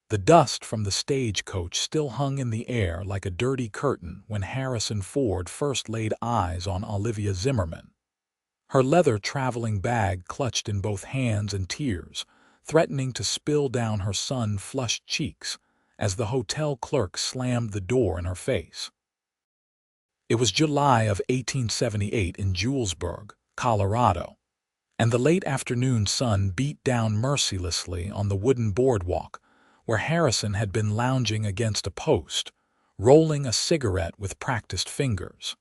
The dust from the stagecoach still hung in the air like a dirty curtain when Harrison Ford first laid eyes on Olivia Zimmerman. Her leather traveling bag clutched in both hands and tears, threatening to spill down her sun-flushed cheeks as the hotel clerk slammed the door in her face. It was July of 1878 in Julesburg, Colorado, and the late afternoon sun beat down mercilessly on the wooden boardwalk where Harrison had been lounging against a post, rolling a cigarette with practiced fingers.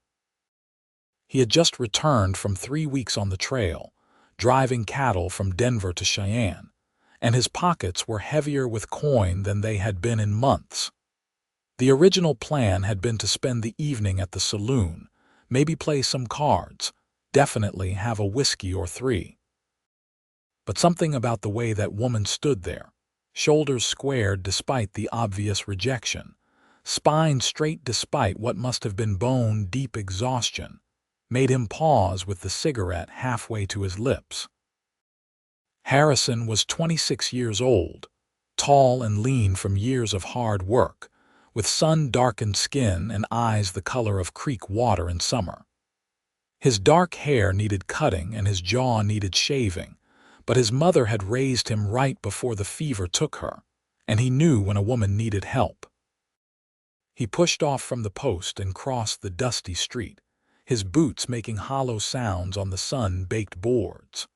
He had just returned from 3 weeks on the trail, driving cattle from Denver to Cheyenne, and his pockets were heavier with coin than they had been in months. The original plan had been to spend the evening at the saloon, maybe play some cards, definitely have a whiskey or 3. But something about the way that woman stood there, shoulders squared despite the obvious rejection, spine straight despite what must have been bone-deep exhaustion, made him pause with the cigarette halfway to his lips. Harrison was 26 years old, tall and lean from years of hard work, with sun-darkened skin and eyes the color of creek water in summer. His dark hair needed cutting and his jaw needed shaving, but his mother had raised him right before the fever took her, and he knew when a woman needed help. He pushed off from the post and crossed the dusty street, his boots making hollow sounds on the sun-baked boards.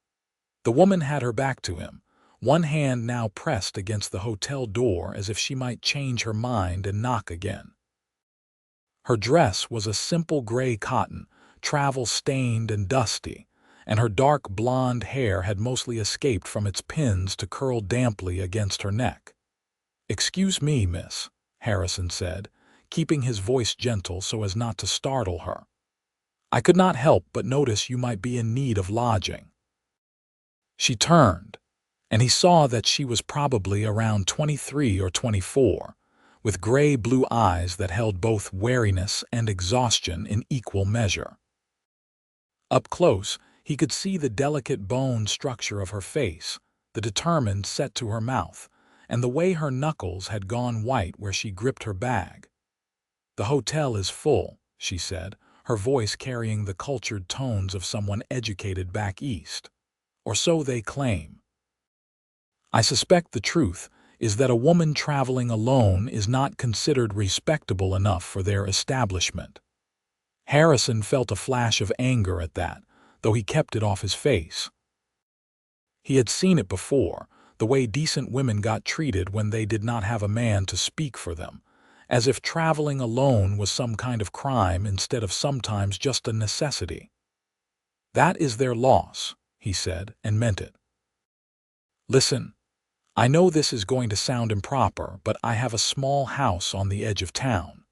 The woman had her back to him, one hand now pressed against the hotel door as if she might change her mind and knock again. Her dress was a simple gray cotton, travel-stained and dusty, and her dark blonde hair had mostly escaped from its pins to curl damply against her neck. "Excuse me, miss," Harrison said, keeping his voice gentle so as not to startle her. "I could not help but notice you might be in need of lodging." She turned, and he saw that she was probably around 23 or 24, with gray-blue eyes that held both wariness and exhaustion in equal measure. Up close, he could see the delicate bone structure of her face, the determined set to her mouth, and the way her knuckles had gone white where she gripped her bag. "The hotel is full," she said, her voice carrying the cultured tones of someone educated back east. "Or so they claim. I suspect the truth is that a woman traveling alone is not considered respectable enough for their establishment." Harrison felt a flash of anger at that, though he kept it off his face. He had seen it before, the way decent women got treated when they did not have a man to speak for them, as if traveling alone was some kind of crime instead of sometimes just a necessity. "That is their loss," he said, and meant it. "Listen, I know this is going to sound improper, but I have a small house on the edge of town.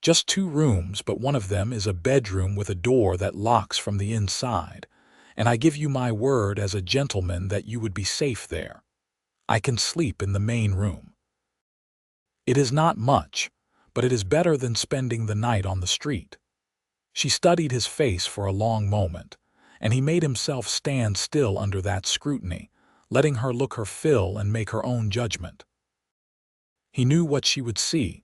Just 2 rooms, but one of them is a bedroom with a door that locks from the inside, and I give you my word as a gentleman that you would be safe there. I can sleep in the main room. It is not much, but it is better than spending the night on the street." She studied his face for a long moment, and he made himself stand still under that scrutiny, letting her look her fill and make her own judgment. He knew what she would see.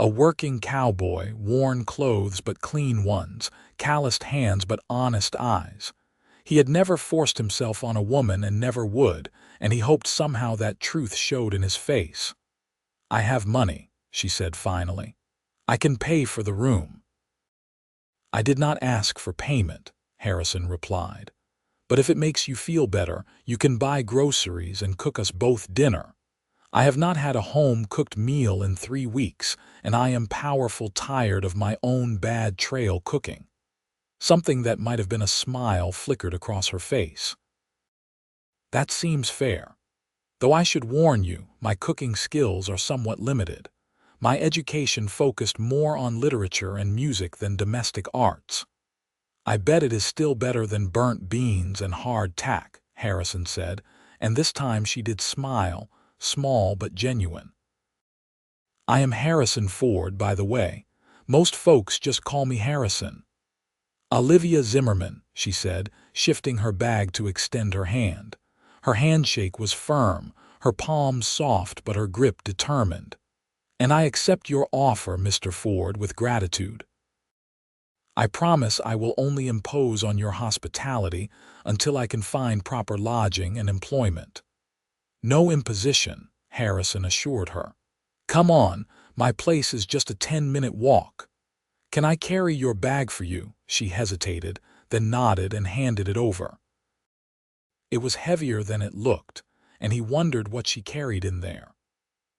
A working cowboy, worn clothes but clean ones, calloused hands but honest eyes. He had never forced himself on a woman and never would, and he hoped somehow that truth showed in his face. "I have money," she said finally. "I can pay for the room." "I did not ask for payment," Harrison replied. "But if it makes you feel better, you can buy groceries and cook us both dinner. I have not had a home-cooked meal in 3 weeks, and I am powerful tired of my own bad trail cooking." Something that might have been a smile flickered across her face. "That seems fair. Though I should warn you, my cooking skills are somewhat limited. My education focused more on literature and music than domestic arts." "I bet it is still better than burnt beans and hard tack," Harrison said, and this time she did smile, small but genuine. "I am Harrison Ford, by the way. Most folks just call me Harrison." "Olivia Zimmerman," she said, shifting her bag to extend her hand. Her handshake was firm, her palms soft but her grip determined. "And I accept your offer, Mr. Ford, with gratitude. I promise I will only impose on your hospitality until I can find proper lodging and employment." "No imposition," Harrison assured her. "Come on, my place is just a 10-minute walk." "Can I carry your bag for you?" She hesitated, then nodded and handed it over. It was heavier than it looked, and he wondered what she carried in there.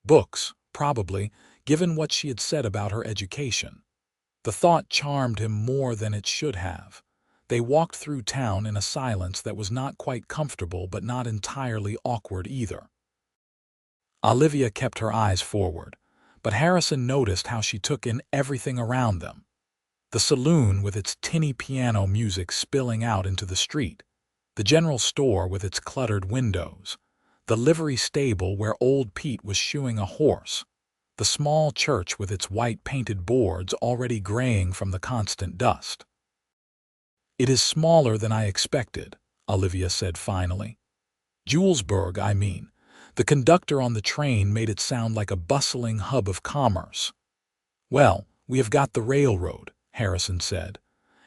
Books, probably, given what she had said about her education. The thought charmed him more than it should have. They walked through town in a silence that was not quite comfortable but not entirely awkward either. Olivia kept her eyes forward, but Harrison noticed how she took in everything around them. The saloon with its tinny piano music spilling out into the street, the general store with its cluttered windows, the livery stable where old Pete was shoeing a horse, the small church with its white painted boards already graying from the constant dust. "It is smaller than I expected," Olivia said finally. "Julesburg, I mean." The conductor on the train made it sound like a bustling hub of commerce. "Well, we have got the railroad," Harrison said,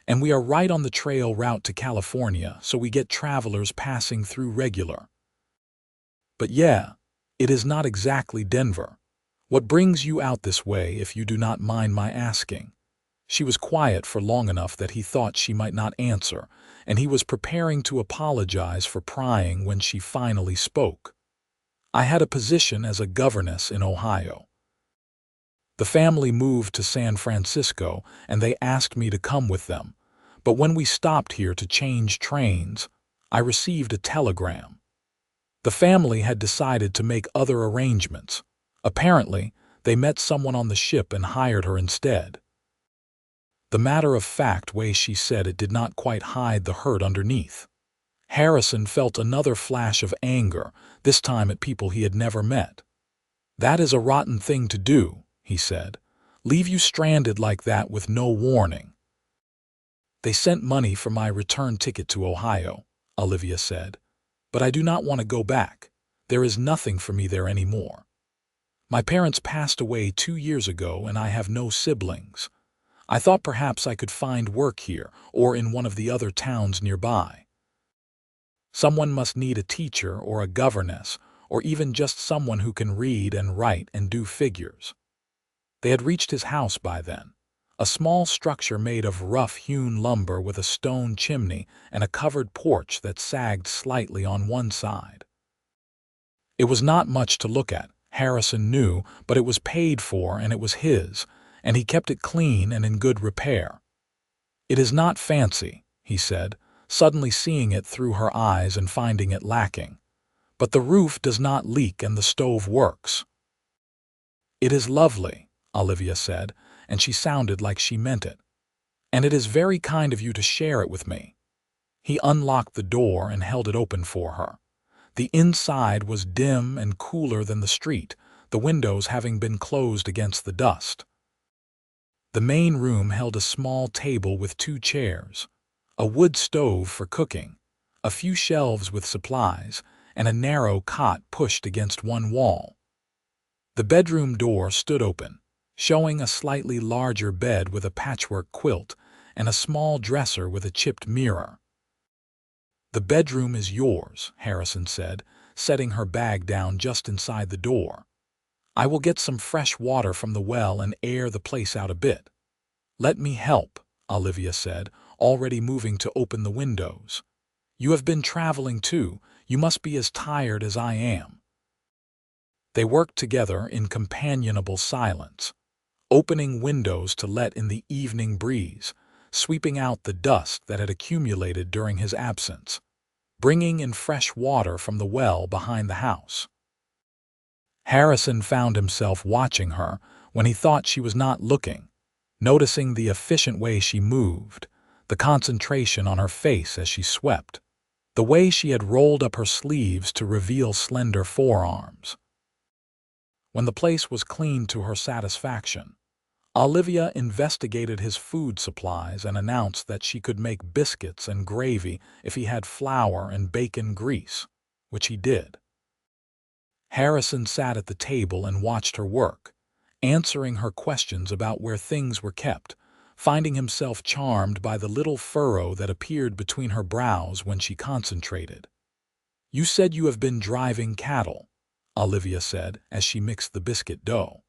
"and we are right on the trail route to California, so we get travelers passing through regular. But yeah, it is not exactly Denver. What brings you out this way, if you do not mind my asking?" She was quiet for long enough that he thought she might not answer, and he was preparing to apologize for prying when she finally spoke. "I had a position as a governess in Ohio. The family moved to San Francisco, and they asked me to come with them. But when we stopped here to change trains, I received a telegram. The family had decided to make other arrangements. Apparently, they met someone on the ship and hired her instead." The matter-of-fact way she said it did not quite hide the hurt underneath. Harrison felt another flash of anger, this time at people he had never met. "That is a rotten thing to do," he said. "Leave you stranded like that with no warning." "They sent money for my return ticket to Ohio," Olivia said. "But I do not want to go back. There is nothing for me there anymore. My parents passed away 2 years ago and I have no siblings. I thought perhaps I could find work here or in one of the other towns nearby. Someone must need a teacher or a governess or even just someone who can read and write and do figures." They had reached his house by then, a small structure made of rough-hewn lumber with a stone chimney and a covered porch that sagged slightly on one side. It was not much to look at, Harrison knew, but it was paid for and it was his, and he kept it clean and in good repair. "It is not fancy," he said, suddenly seeing it through her eyes and finding it lacking. "But the roof does not leak and the stove works." "It is lovely," Olivia said, and she sounded like she meant it. "And it is very kind of you to share it with me." He unlocked the door and held it open for her. The inside was dim and cooler than the street, the windows having been closed against the dust. The main room held a small table with 2 chairs, a wood stove for cooking, a few shelves with supplies, and a narrow cot pushed against one wall. The bedroom door stood open, showing a slightly larger bed with a patchwork quilt and a small dresser with a chipped mirror. "The bedroom is yours," Harrison said, setting her bag down just inside the door. "I will get some fresh water from the well and air the place out a bit." "Let me help," Olivia said, already moving to open the windows. "You have been traveling too. You must be as tired as I am." They worked together in companionable silence, opening windows to let in the evening breeze, sweeping out the dust that had accumulated during his absence, bringing in fresh water from the well behind the house. Harrison found himself watching her when he thought she was not looking, noticing the efficient way she moved, the concentration on her face as she swept, the way she had rolled up her sleeves to reveal slender forearms. When the place was cleaned to her satisfaction, Olivia investigated his food supplies and announced that she could make biscuits and gravy if he had flour and bacon grease, which he did. Harrison sat at the table and watched her work, answering her questions about where things were kept, finding himself charmed by the little furrow that appeared between her brows when she concentrated. "You said you have been driving cattle," Olivia said as she mixed the biscuit dough.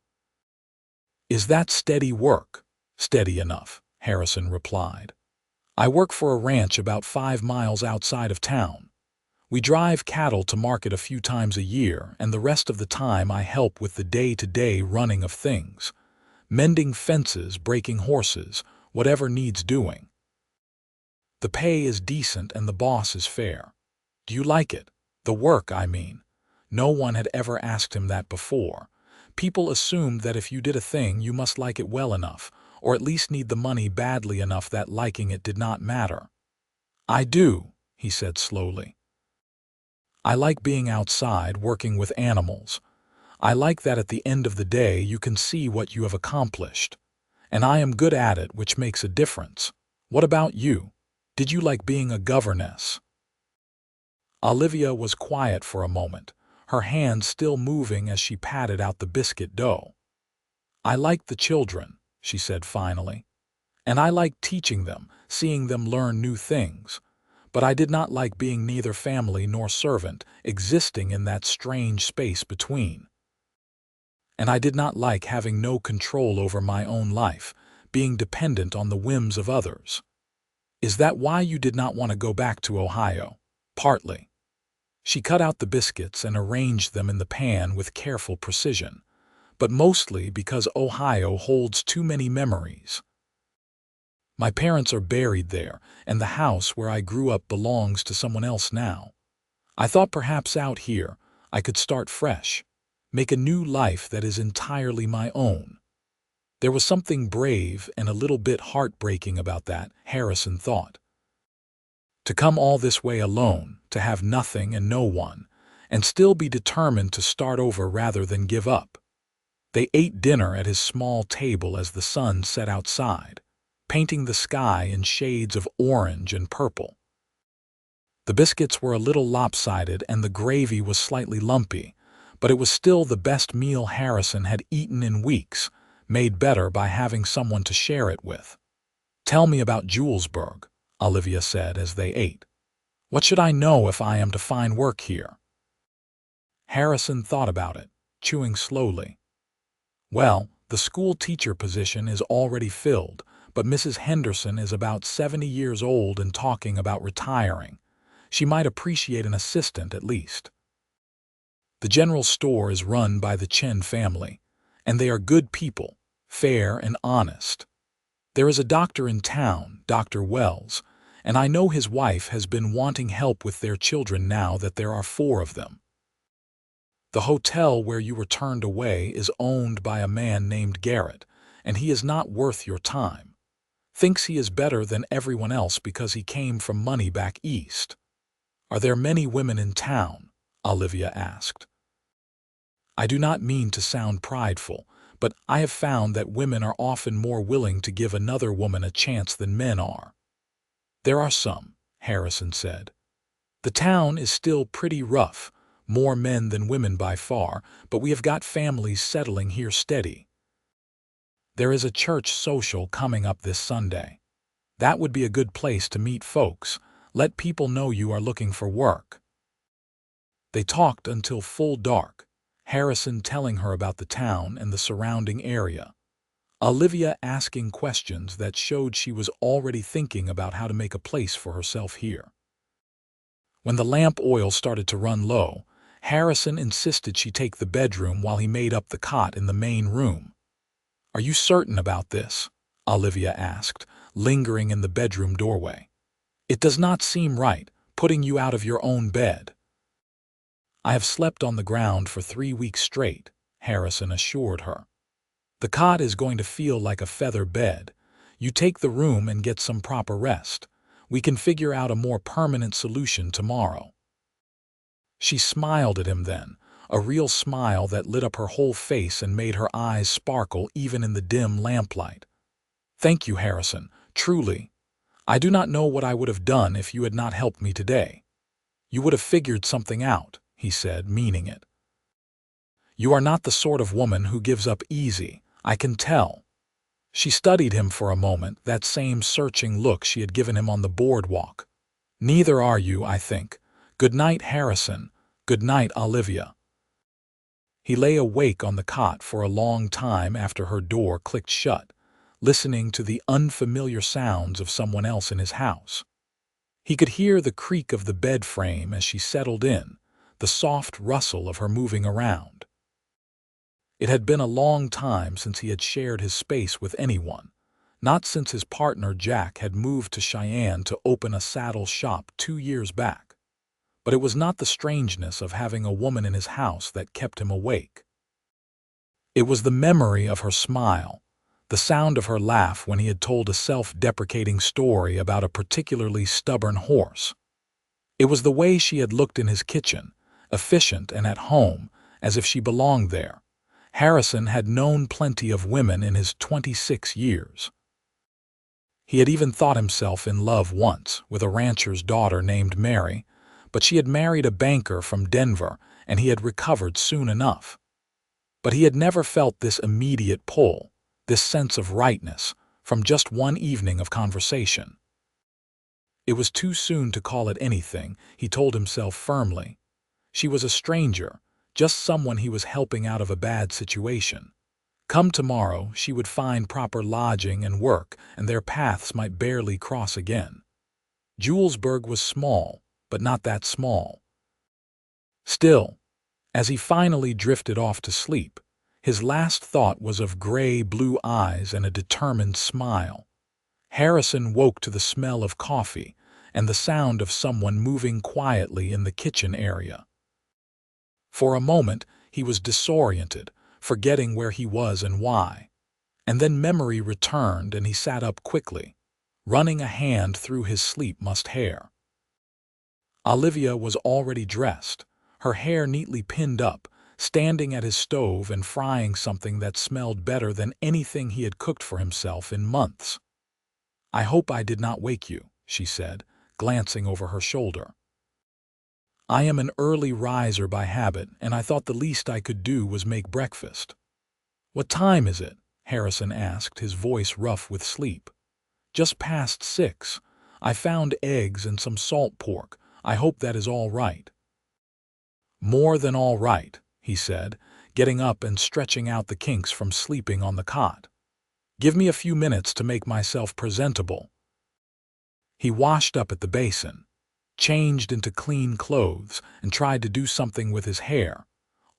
"Is that steady work?" "Steady enough," Harrison replied. "I work for a ranch about 5 miles outside of town. We drive cattle to market a few times a year, and the rest of the time I help with the day-to-day running of things. Mending fences, breaking horses, whatever needs doing. The pay is decent and the boss is fair." "Do you like it? The work, I mean." No one had ever asked him that before. People assumed that if you did a thing, you must like it well enough, or at least need the money badly enough that liking it did not matter. "I do," he said slowly. "I like being outside, working with animals. I like that at the end of the day you can see what you have accomplished. And I am good at it, which makes a difference. What about you? Did you like being a governess?" Olivia was quiet for a moment, her hands still moving as she patted out the biscuit dough. "I liked the children," she said finally. "And I liked teaching them, seeing them learn new things. But I did not like being neither family nor servant, existing in that strange space between. And I did not like having no control over my own life, being dependent on the whims of others." "Is that why you did not want to go back to Ohio?" "Partly." She cut out the biscuits and arranged them in the pan with careful precision, "but mostly because Ohio holds too many memories. My parents are buried there, and the house where I grew up belongs to someone else now. I thought perhaps out here I could start fresh, make a new life that is entirely my own." There was something brave and a little bit heartbreaking about that, Harrison thought. To come all this way alone, to have nothing and no one, and still be determined to start over rather than give up. They ate dinner at his small table as the sun set outside, painting the sky in shades of orange and purple. The biscuits were a little lopsided and the gravy was slightly lumpy, but it was still the best meal Harrison had eaten in weeks, made better by having someone to share it with. "Tell me about Julesburg," Olivia said as they ate. "What should I know if I am to find work here?" Harrison thought about it, chewing slowly. "Well, the school teacher position is already filled, but Mrs. Henderson is about 70 years old and talking about retiring. She might appreciate an assistant at least. The general store is run by the Chen family, and they are good people, fair and honest. There is a doctor in town, Dr. Wells, and I know his wife has been wanting help with their children now that there are 4 of them. The hotel where you were turned away is owned by a man named Garrett, and he is not worth your time. Thinks he is better than everyone else because he came from money back east." "Are there many women in town?" Olivia asked. "I do not mean to sound prideful, but I have found that women are often more willing to give another woman a chance than men are." "There are some," Harrison said. "The town is still pretty rough, more men than women by far, but we have got families settling here steady. There is a church social coming up this Sunday. That would be a good place to meet folks. Let people know you are looking for work." They talked until full dark, Harrison telling her about the town and the surrounding area, Olivia asking questions that showed she was already thinking about how to make a place for herself here. When the lamp oil started to run low, Harrison insisted she take the bedroom while he made up the cot in the main room. "Are you certain about this?" Olivia asked, lingering in the bedroom doorway. "It does not seem right, putting you out of your own bed." "I have slept on the ground for 3 weeks straight," Harrison assured her. "The cot is going to feel like a feather bed. You take the room and get some proper rest. We can figure out a more permanent solution tomorrow." She smiled at him then, a real smile that lit up her whole face and made her eyes sparkle even in the dim lamplight. "Thank you, Harrison, truly. I do not know what I would have done if you had not helped me today." "You would have figured something out," he said, meaning it. You are not the sort of woman who gives up easy, I can tell. She studied him for a moment, that same searching look she had given him on the boardwalk. Neither are you, I think. Good night, Harrison. Good night, Olivia. He lay awake on the cot for a long time after her door clicked shut, listening to the unfamiliar sounds of someone else in his house. He could hear the creak of the bed frame as she settled in, the soft rustle of her moving around. It had been a long time since he had shared his space with anyone, not since his partner Jack had moved to Cheyenne to open a saddle shop 2 years back. But it was not the strangeness of having a woman in his house that kept him awake. It was the memory of her smile, the sound of her laugh when he had told a self-deprecating story about a particularly stubborn horse. It was the way she had looked in his kitchen, efficient and at home, as if she belonged there. Harrison had known plenty of women in his 26 years. He had even thought himself in love once with a rancher's daughter named Mary, but she had married a banker from Denver and he had recovered soon enough. But he had never felt this immediate pull, this sense of rightness, from just one evening of conversation. It was too soon to call it anything, he told himself firmly. She was a stranger, just someone he was helping out of a bad situation. Come tomorrow, she would find proper lodging and work, and their paths might barely cross again. Julesburg was small, but not that small. Still, as he finally drifted off to sleep, his last thought was of gray-blue eyes and a determined smile. Harrison woke to the smell of coffee and the sound of someone moving quietly in the kitchen area. For a moment, he was disoriented, forgetting where he was and why. And then memory returned and he sat up quickly, running a hand through his sleep-mussed hair. Olivia was already dressed, her hair neatly pinned up, standing at his stove and frying something that smelled better than anything he had cooked for himself in months. "I hope I did not wake you," she said, glancing over her shoulder. "I am an early riser by habit, and I thought the least I could do was make breakfast." "What time is it?" Harrison asked, his voice rough with sleep. "Just past 6. I found eggs and some salt pork. I hope that is all right." "More than all right," he said, getting up and stretching out the kinks from sleeping on the cot. "Give me a few minutes to make myself presentable." He washed up at the basin, changed into clean clothes, and tried to do something with his hair,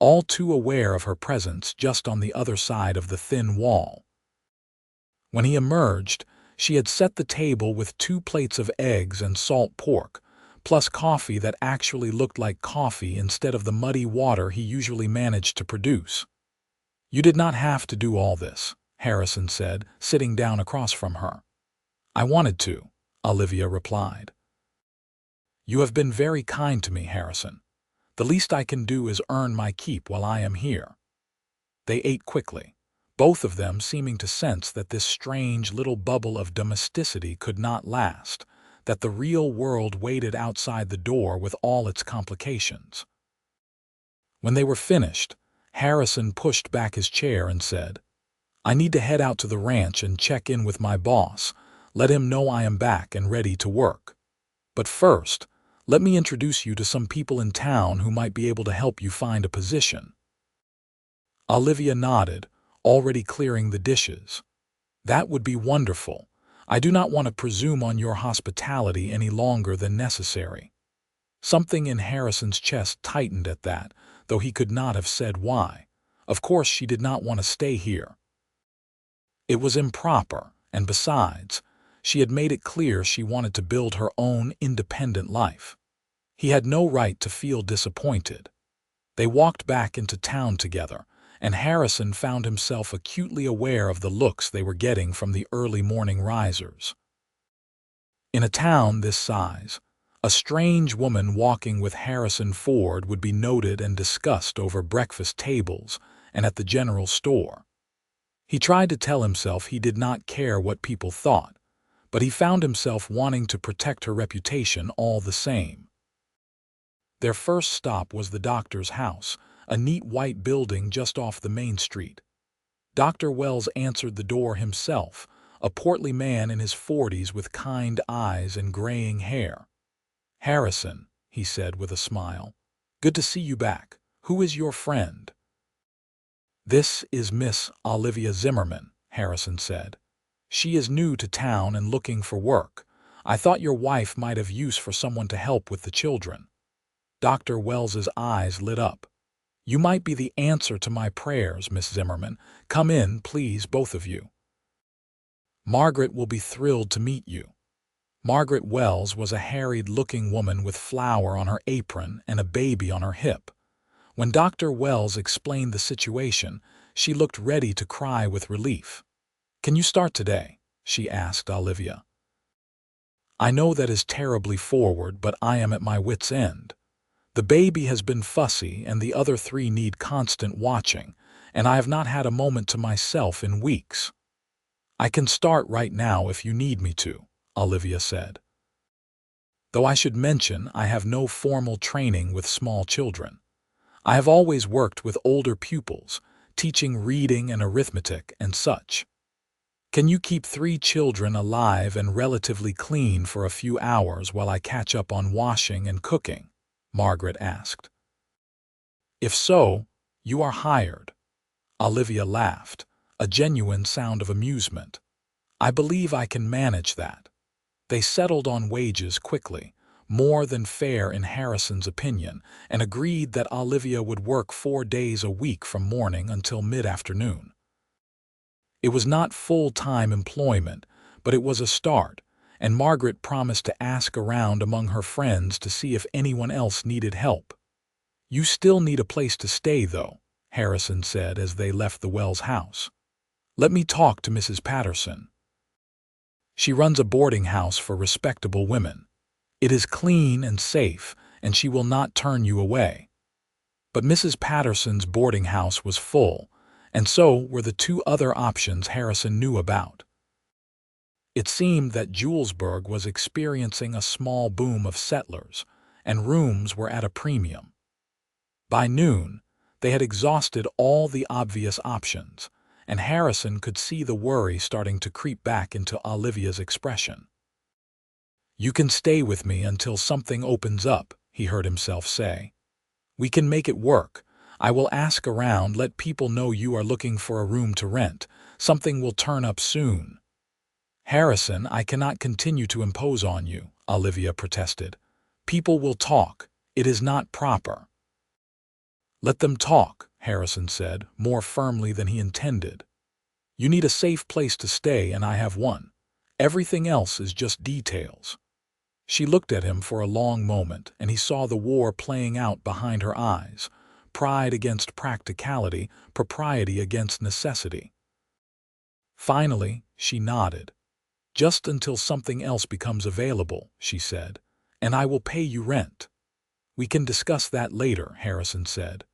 all too aware of her presence just on the other side of the thin wall. When he emerged, she had set the table with 2 plates of eggs and salt pork, plus coffee that actually looked like coffee instead of the muddy water he usually managed to produce. "You did not have to do all this," Harrison said, sitting down across from her. "I wanted to," Olivia replied. "You have been very kind to me, Harrison. The least I can do is earn my keep while I am here." They ate quickly, both of them seeming to sense that this strange little bubble of domesticity could not last, that the real world waited outside the door with all its complications. When they were finished, Harrison pushed back his chair and said, "I need to head out to the ranch and check in with my boss, let him know I am back and ready to work. But first, let me introduce you to some people in town who might be able to help you find a position." Olivia nodded, already clearing the dishes. "That would be wonderful. I do not want to presume on your hospitality any longer than necessary." Something in Harrison's chest tightened at that, though he could not have said why. Of course she did not want to stay here. It was improper, and besides, she had made it clear she wanted to build her own independent life. He had no right to feel disappointed. They walked back into town together, and Harrison found himself acutely aware of the looks they were getting from the early morning risers. In a town this size, a strange woman walking with Harrison Ford would be noted and discussed over breakfast tables and at the general store. He tried to tell himself he did not care what people thought, but he found himself wanting to protect her reputation all the same. Their first stop was the doctor's house, a neat white building just off the main street. Dr. Wells answered the door himself, a portly man in his 40s with kind eyes and graying hair. "Harrison," he said with a smile. "Good to see you back. Who is your friend?" "This is Miss Olivia Zimmerman," Harrison said. "She is new to town and looking for work. I thought your wife might have use for someone to help with the children." Dr. Wells's eyes lit up. "You might be the answer to my prayers, Miss Zimmerman. Come in, please, both of you. Margaret will be thrilled to meet you." Margaret Wells was a harried-looking woman with flour on her apron and a baby on her hip. When Dr. Wells explained the situation, she looked ready to cry with relief. "Can you start today?" she asked Olivia. "I know that is terribly forward, but I am at my wit's end. The baby has been fussy and the other three need constant watching, and I have not had a moment to myself in weeks." "I can start right now if you need me to," Olivia said. "Though I should mention I have no formal training with small children. I have always worked with older pupils, teaching reading and arithmetic and such." "Can you keep 3 children alive and relatively clean for a few hours while I catch up on washing and cooking?" Margaret asked. "If so, you are hired." Olivia laughed, a genuine sound of amusement. "I believe I can manage that." They settled on wages quickly, more than fair in Harrison's opinion, and agreed that Olivia would work 4 days a week from morning until mid-afternoon. It was not full-time employment, but it was a start, and Margaret promised to ask around among her friends to see if anyone else needed help. "You still need a place to stay, though," Harrison said as they left the Wells house. "Let me talk to Mrs. Patterson. She runs a boarding house for respectable women. It is clean and safe, and she will not turn you away." But Mrs. Patterson's boarding house was full, and so were the 2 other options Harrison knew about. It seemed that Julesburg was experiencing a small boom of settlers, and rooms were at a premium. By noon, they had exhausted all the obvious options, and Harrison could see the worry starting to creep back into Olivia's expression. "You can stay with me until something opens up," he heard himself say. "We can make it work. I will ask around, let people know you are looking for a room to rent. Something will turn up soon." "Harrison, I cannot continue to impose on you," Olivia protested. "People will talk. It is not proper." "Let them talk," Harrison said, more firmly than he intended. "You need a safe place to stay, and I have one. Everything else is just details." She looked at him for a long moment, and he saw the war playing out behind her eyes. Pride against practicality, propriety against necessity. Finally, she nodded. "Just until something else becomes available," she said, "and I will pay you rent." "We can discuss that later," Harrison said.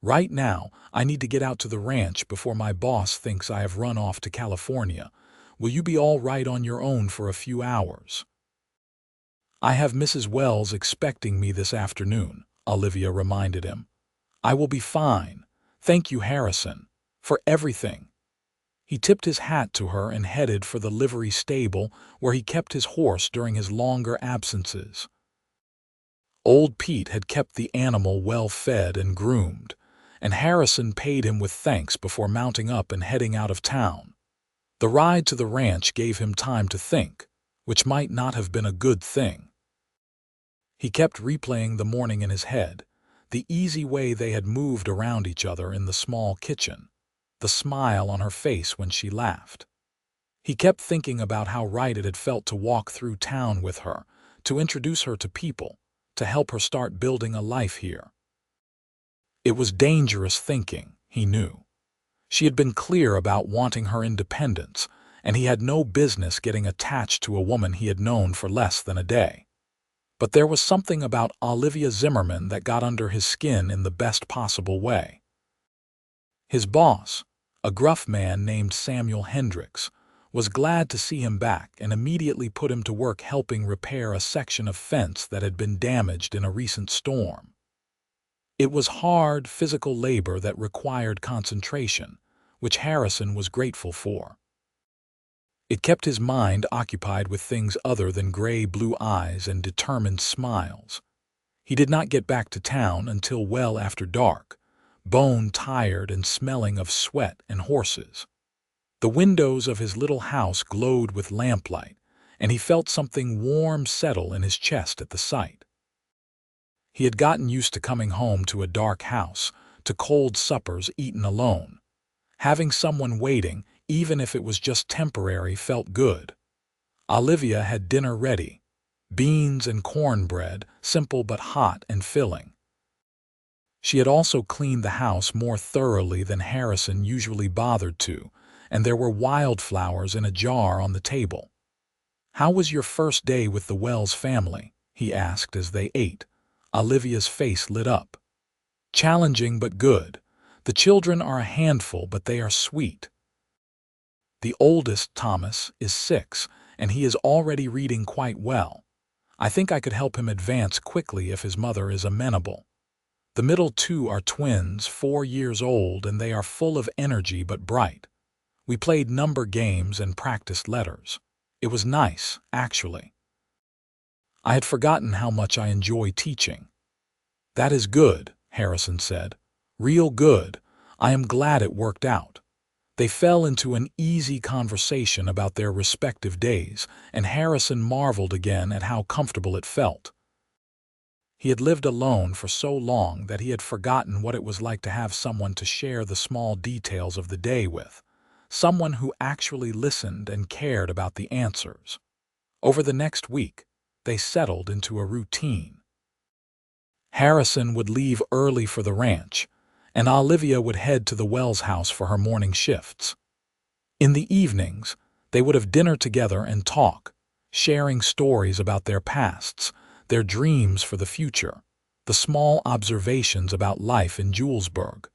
"Right now, I need to get out to the ranch before my boss thinks I have run off to California. Will you be all right on your own for a few hours?" "I have Mrs. Wells expecting me this afternoon," Olivia reminded him. "I will be fine. Thank you, Harrison, for everything." He tipped his hat to her and headed for the livery stable where he kept his horse during his longer absences. Old Pete had kept the animal well fed and groomed, and Harrison paid him with thanks before mounting up and heading out of town. The ride to the ranch gave him time to think, which might not have been a good thing. He kept replaying the morning in his head, the easy way they had moved around each other in the small kitchen, the smile on her face when she laughed. He kept thinking about how right it had felt to walk through town with her, to introduce her to people, to help her start building a life here. It was dangerous thinking, he knew. She had been clear about wanting her independence, and he had no business getting attached to a woman he had known for less than a day. But there was something about Olivia Zimmerman that got under his skin in the best possible way. His boss, a gruff man named Samuel Hendricks, was glad to see him back and immediately put him to work helping repair a section of fence that had been damaged in a recent storm. It was hard, physical labor that required concentration, which Harrison was grateful for. It kept his mind occupied with things other than gray-blue eyes and determined smiles. He did not get back to town until well after dark, bone-tired and smelling of sweat and horses. The windows of his little house glowed with lamplight, and he felt something warm settle in his chest at the sight. He had gotten used to coming home to a dark house, to cold suppers eaten alone. Having someone waiting, even if it was just temporary, felt good. Olivia had dinner ready. Beans and cornbread, simple but hot and filling. She had also cleaned the house more thoroughly than Harrison usually bothered to, and there were wildflowers in a jar on the table. "How was your first day with the Wells family?" he asked as they ate. Olivia's face lit up. "Challenging but good. The children are a handful, but they are sweet. The oldest, Thomas, is 6, and he is already reading quite well. I think I could help him advance quickly if his mother is amenable. The middle 2 are twins, 4 years old, and they are full of energy but bright. We played number games and practiced letters. It was nice, actually. I had forgotten how much I enjoy teaching." "That is good," Harrison said. "Real good. I am glad it worked out." They fell into an easy conversation about their respective days, and Harrison marveled again at how comfortable it felt. He had lived alone for so long that he had forgotten what it was like to have someone to share the small details of the day with, someone who actually listened and cared about the answers. Over the next week, they settled into a routine. Harrison would leave early for the ranch, and Olivia would head to the Wells house for her morning shifts. In the evenings, they would have dinner together and talk, sharing stories about their pasts, their dreams for the future, the small observations about life in Julesburg.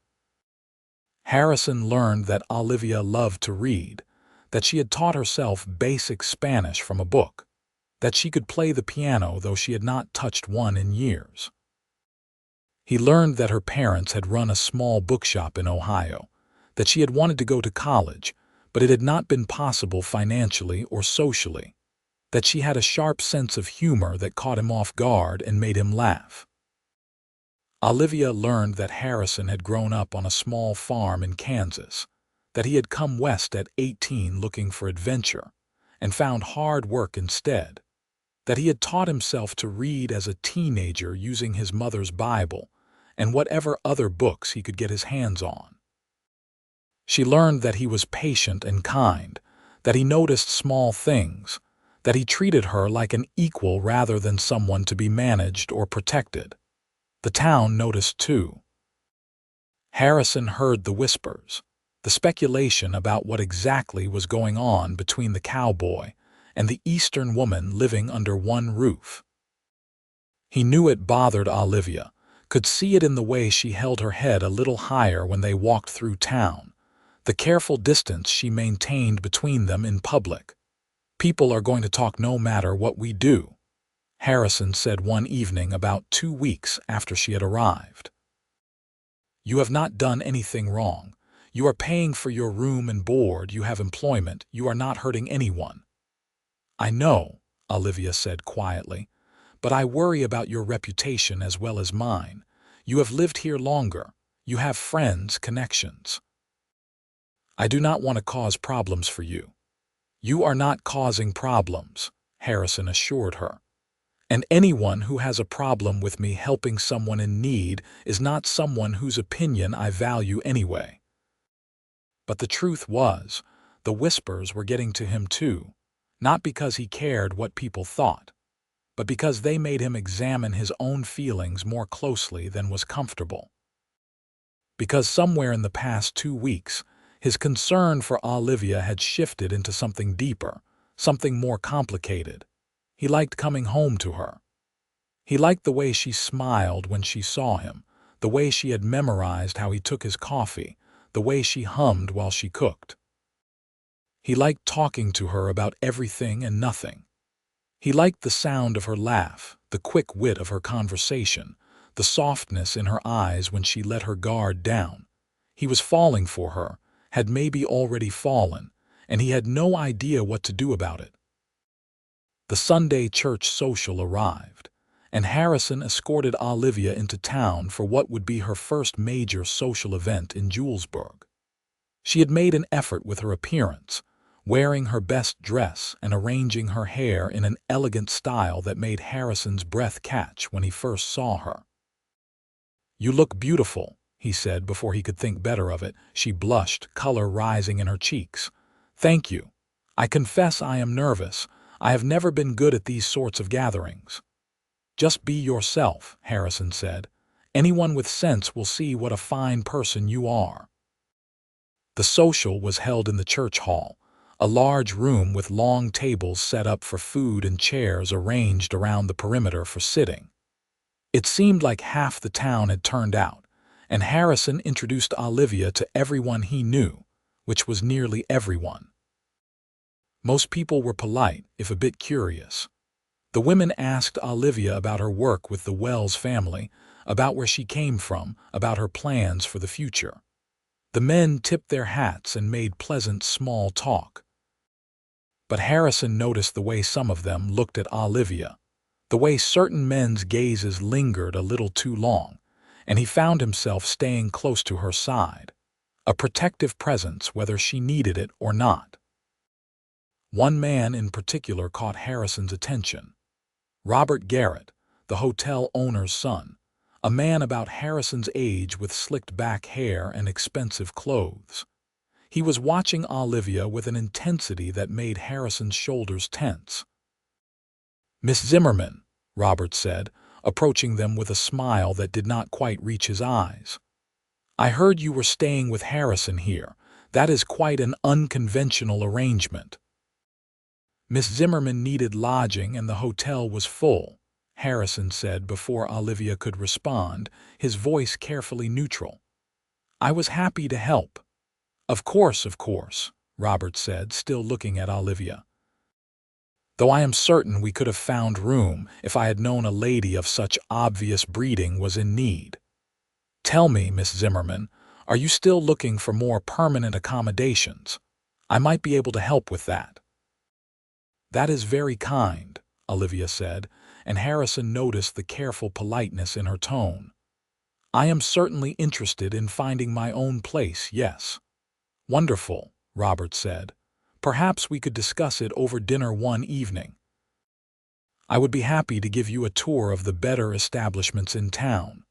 Harrison learned that Olivia loved to read, that she had taught herself basic Spanish from a book, that she could play the piano though she had not touched one in years. He learned that her parents had run a small bookshop in Ohio, that she had wanted to go to college, but it had not been possible financially or socially, that she had a sharp sense of humor that caught him off guard and made him laugh. Olivia learned that Harrison had grown up on a small farm in Kansas, that he had come west at 18 looking for adventure, and found hard work instead, that he had taught himself to read as a teenager using his mother's Bible and whatever other books he could get his hands on. She learned that he was patient and kind, that he noticed small things, that he treated her like an equal rather than someone to be managed or protected. The town noticed too. Harrison heard the whispers, the speculation about what exactly was going on between the cowboy and the Eastern woman living under one roof. He knew it bothered Olivia, could see it in the way she held her head a little higher when they walked through town, the careful distance she maintained between them in public. "People are going to talk no matter what we do," Harrison said one evening about 2 weeks after she had arrived. "You have not done anything wrong. You are paying for your room and board, you have employment, you are not hurting anyone." "I know," Olivia said quietly, "but I worry about your reputation as well as mine. You have lived here longer. You have friends, connections." "I do not want to cause problems for you." "You are not causing problems," Harrison assured her. "And anyone who has a problem with me helping someone in need is not someone whose opinion I value anyway." But the truth was, the whispers were getting to him too, not because he cared what people thought, but because they made him examine his own feelings more closely than was comfortable. Because somewhere in the past 2 weeks, his concern for Olivia had shifted into something deeper, something more complicated. He liked coming home to her. He liked the way she smiled when she saw him, the way she had memorized how he took his coffee, the way she hummed while she cooked. He liked talking to her about everything and nothing. He liked the sound of her laugh, the quick wit of her conversation, the softness in her eyes when she let her guard down. He was falling for her, had maybe already fallen, and he had no idea what to do about it. The Sunday church social arrived, and Harrison escorted Olivia into town for what would be her first major social event in Julesburg. She had made an effort with her appearance, wearing her best dress and arranging her hair in an elegant style that made Harrison's breath catch when he first saw her. "You look beautiful," he said before he could think better of it. She blushed, color rising in her cheeks. "Thank you. I confess I am nervous. I have never been good at these sorts of gatherings." "Just be yourself," Harrison said. "Anyone with sense will see what a fine person you are." The social was held in the church hall, a large room with long tables set up for food and chairs arranged around the perimeter for sitting. It seemed like half the town had turned out, and Harrison introduced Olivia to everyone he knew, which was nearly everyone. Most people were polite, if a bit curious. The women asked Olivia about her work with the Wells family, about where she came from, about her plans for the future. The men tipped their hats and made pleasant small talk. But Harrison noticed the way some of them looked at Olivia, the way certain men's gazes lingered a little too long, and he found himself staying close to her side, a protective presence whether she needed it or not. One man in particular caught Harrison's attention. Robert Garrett, the hotel owner's son, a man about Harrison's age with slicked back hair and expensive clothes. He was watching Olivia with an intensity that made Harrison's shoulders tense. "Miss Zimmerman," Robert said, approaching them with a smile that did not quite reach his eyes. "I heard you were staying with Harrison here. That is quite an unconventional arrangement." "Miss Zimmerman needed lodging and the hotel was full," Harrison said before Olivia could respond, his voice carefully neutral. "I was happy to help." Of course," Robert said, still looking at Olivia. "Though I am certain we could have found room if I had known a lady of such obvious breeding was in need. Tell me, Miss Zimmerman, are you still looking for more permanent accommodations? I might be able to help with that." "That is very kind," Olivia said, and Harrison noticed the careful politeness in her tone. "I am certainly interested in finding my own place, yes." "Wonderful," Robert said. "Perhaps we could discuss it over dinner one evening. I would be happy to give you a tour of the better establishments in town."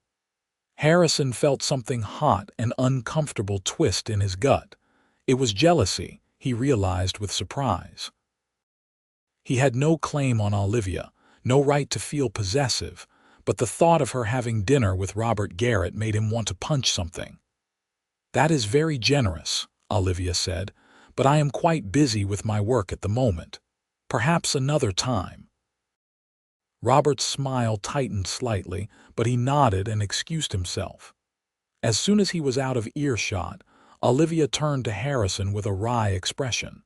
Harrison felt something hot and uncomfortable twist in his gut. It was jealousy, he realized with surprise. He had no claim on Olivia, no right to feel possessive, but the thought of her having dinner with Robert Garrett made him want to punch something. "That is very generous," Olivia said, "but I am quite busy with my work at the moment. Perhaps another time." Robert's smile tightened slightly, but he nodded and excused himself. As soon as he was out of earshot, Olivia turned to Harrison with a wry expression.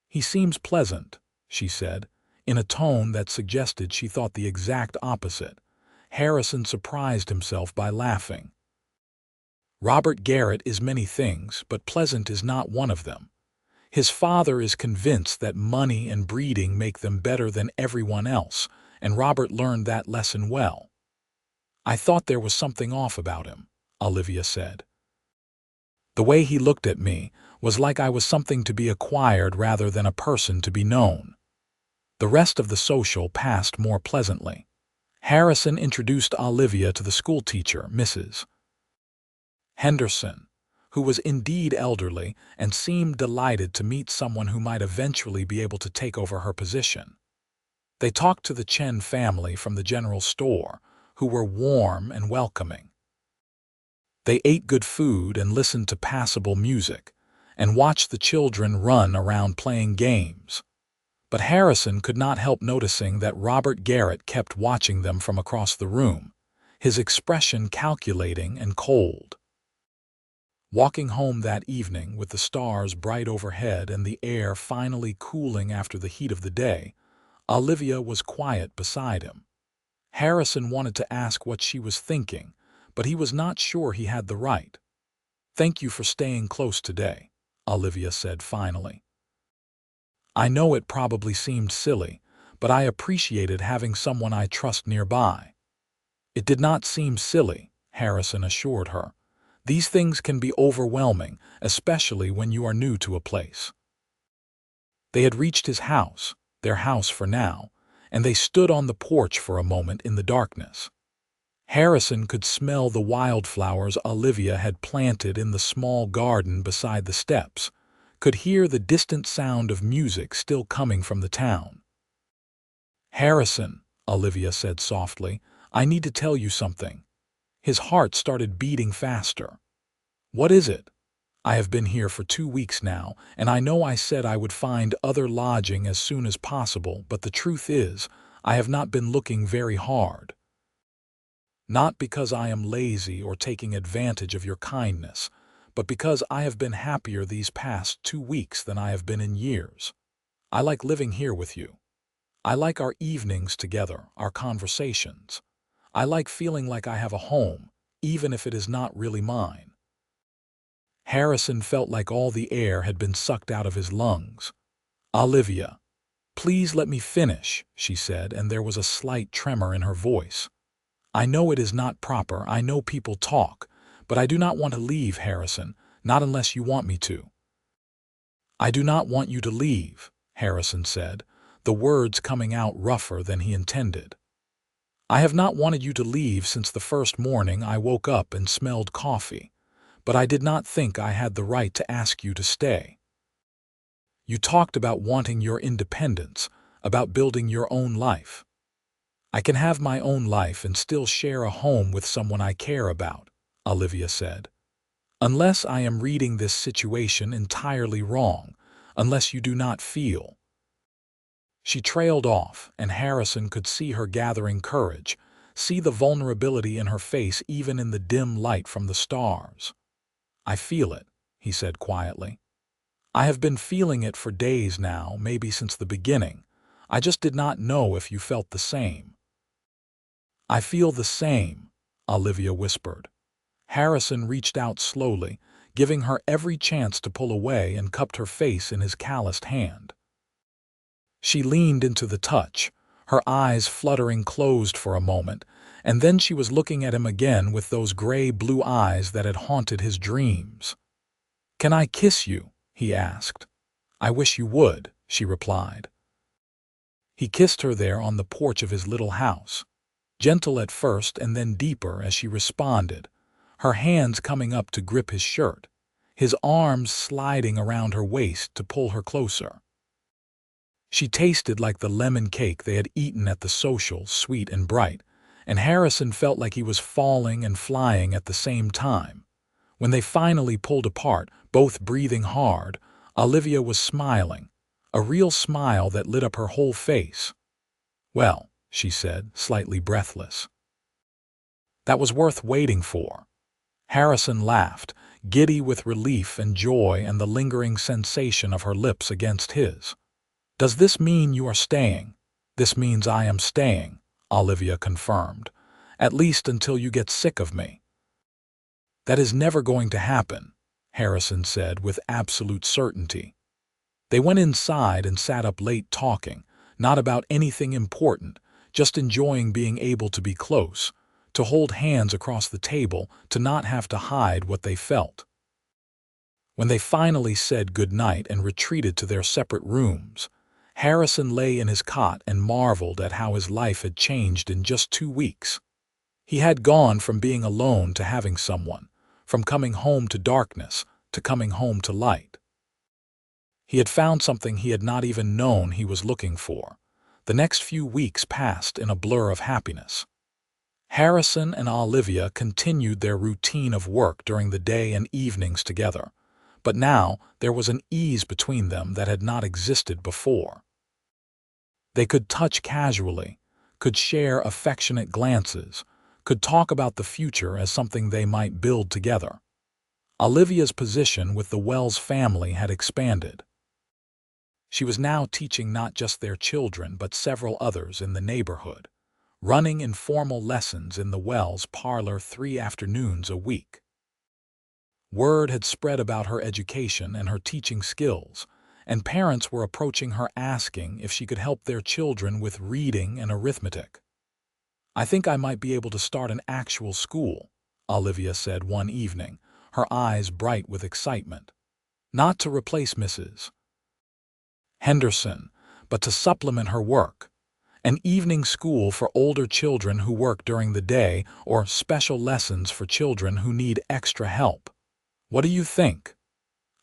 "He seems pleasant," she said, in a tone that suggested she thought the exact opposite. Harrison surprised himself by laughing. "Robert Garrett is many things, but pleasant is not one of them. His father is convinced that money and breeding make them better than everyone else, and Robert learned that lesson well." "I thought there was something off about him," Olivia said. "The way he looked at me was like I was something to be acquired rather than a person to be known." The rest of the social passed more pleasantly. Harrison introduced Olivia to the schoolteacher, Mrs. Henderson, who was indeed elderly and seemed delighted to meet someone who might eventually be able to take over her position. They talked to the Chen family from the general store, who were warm and welcoming. They ate good food and listened to passable music, and watched the children run around playing games. But Harrison could not help noticing that Robert Garrett kept watching them from across the room, his expression calculating and cold. Walking home that evening with the stars bright overhead and the air finally cooling after the heat of the day, Olivia was quiet beside him. Harrison wanted to ask what she was thinking, but he was not sure he had the right. "Thank you for staying close today," Olivia said finally. "I know it probably seemed silly, but I appreciated having someone I trust nearby." "It did not seem silly," Harrison assured her. "These things can be overwhelming, especially when you are new to a place." They had reached his house, their house for now, and they stood on the porch for a moment in the darkness. Harrison could smell the wildflowers Olivia had planted in the small garden beside the steps, could hear the distant sound of music still coming from the town. "Harrison," Olivia said softly, "I need to tell you something." His heart started beating faster. "What is it?" "I have been here for 2 weeks now, and I know I said I would find other lodging as soon as possible, but the truth is, I have not been looking very hard. Not because I am lazy or taking advantage of your kindness, but because I have been happier these past 2 weeks than I have been in years. I like living here with you. I like our evenings together, our conversations. I like feeling like I have a home, even if it is not really mine." Harrison felt like all the air had been sucked out of his lungs. "Olivia, please let me finish," she said, and there was a slight tremor in her voice. "I know it is not proper, I know people talk, but I do not want to leave, Harrison, not unless you want me to." "I do not want you to leave," Harrison said, the words coming out rougher than he intended. "I have not wanted you to leave since the first morning I woke up and smelled coffee, but I did not think I had the right to ask you to stay. You talked about wanting your independence, about building your own life. I can have my own life and still share a home with someone I care about," Olivia said. "Unless I am reading this situation entirely wrong, unless you do not feel." She trailed off, and Harrison could see her gathering courage, see the vulnerability in her face even in the dim light from the stars. "I feel it," he said quietly. "I have been feeling it for days now, maybe since the beginning. I just did not know if you felt the same." "I feel the same," Olivia whispered. Harrison reached out slowly, giving her every chance to pull away, and cupped her face in his calloused hand. She leaned into the touch, her eyes fluttering closed for a moment, and then she was looking at him again with those gray-blue eyes that had haunted his dreams. "Can I kiss you?" he asked. "I wish you would," she replied. He kissed her there on the porch of his little house, gentle at first and then deeper as she responded, her hands coming up to grip his shirt, his arms sliding around her waist to pull her closer. She tasted like the lemon cake they had eaten at the social, sweet and bright, and Harrison felt like he was falling and flying at the same time. When they finally pulled apart, both breathing hard, Olivia was smiling, a real smile that lit up her whole face. "Well," she said, slightly breathless. "That was worth waiting for." Harrison laughed, giddy with relief and joy and the lingering sensation of her lips against his. "Does this mean you are staying?" "This means I am staying," Olivia confirmed, "at least until you get sick of me." "That is never going to happen," Harrison said with absolute certainty. They went inside and sat up late talking, not about anything important, just enjoying being able to be close, to hold hands across the table, to not have to hide what they felt. When they finally said goodnight and retreated to their separate rooms, Harrison lay in his cot and marveled at how his life had changed in just 2 weeks. He had gone from being alone to having someone, from coming home to darkness to coming home to light. He had found something he had not even known he was looking for. The next few weeks passed in a blur of happiness. Harrison and Olivia continued their routine of work during the day and evenings together, but now there was an ease between them that had not existed before. They could touch casually, could share affectionate glances, could talk about the future as something they might build together. Olivia's position with the Wells family had expanded. She was now teaching not just their children but several others in the neighborhood, running informal lessons in the Wells parlor 3 afternoons a week. Word had spread about her education and her teaching skills, and parents were approaching her asking if she could help their children with reading and arithmetic. "I think I might be able to start an actual school," Olivia said one evening, her eyes bright with excitement. "Not to replace Mrs. Henderson, but to supplement her work. An evening school for older children who work during the day, or special lessons for children who need extra help. What do you think?"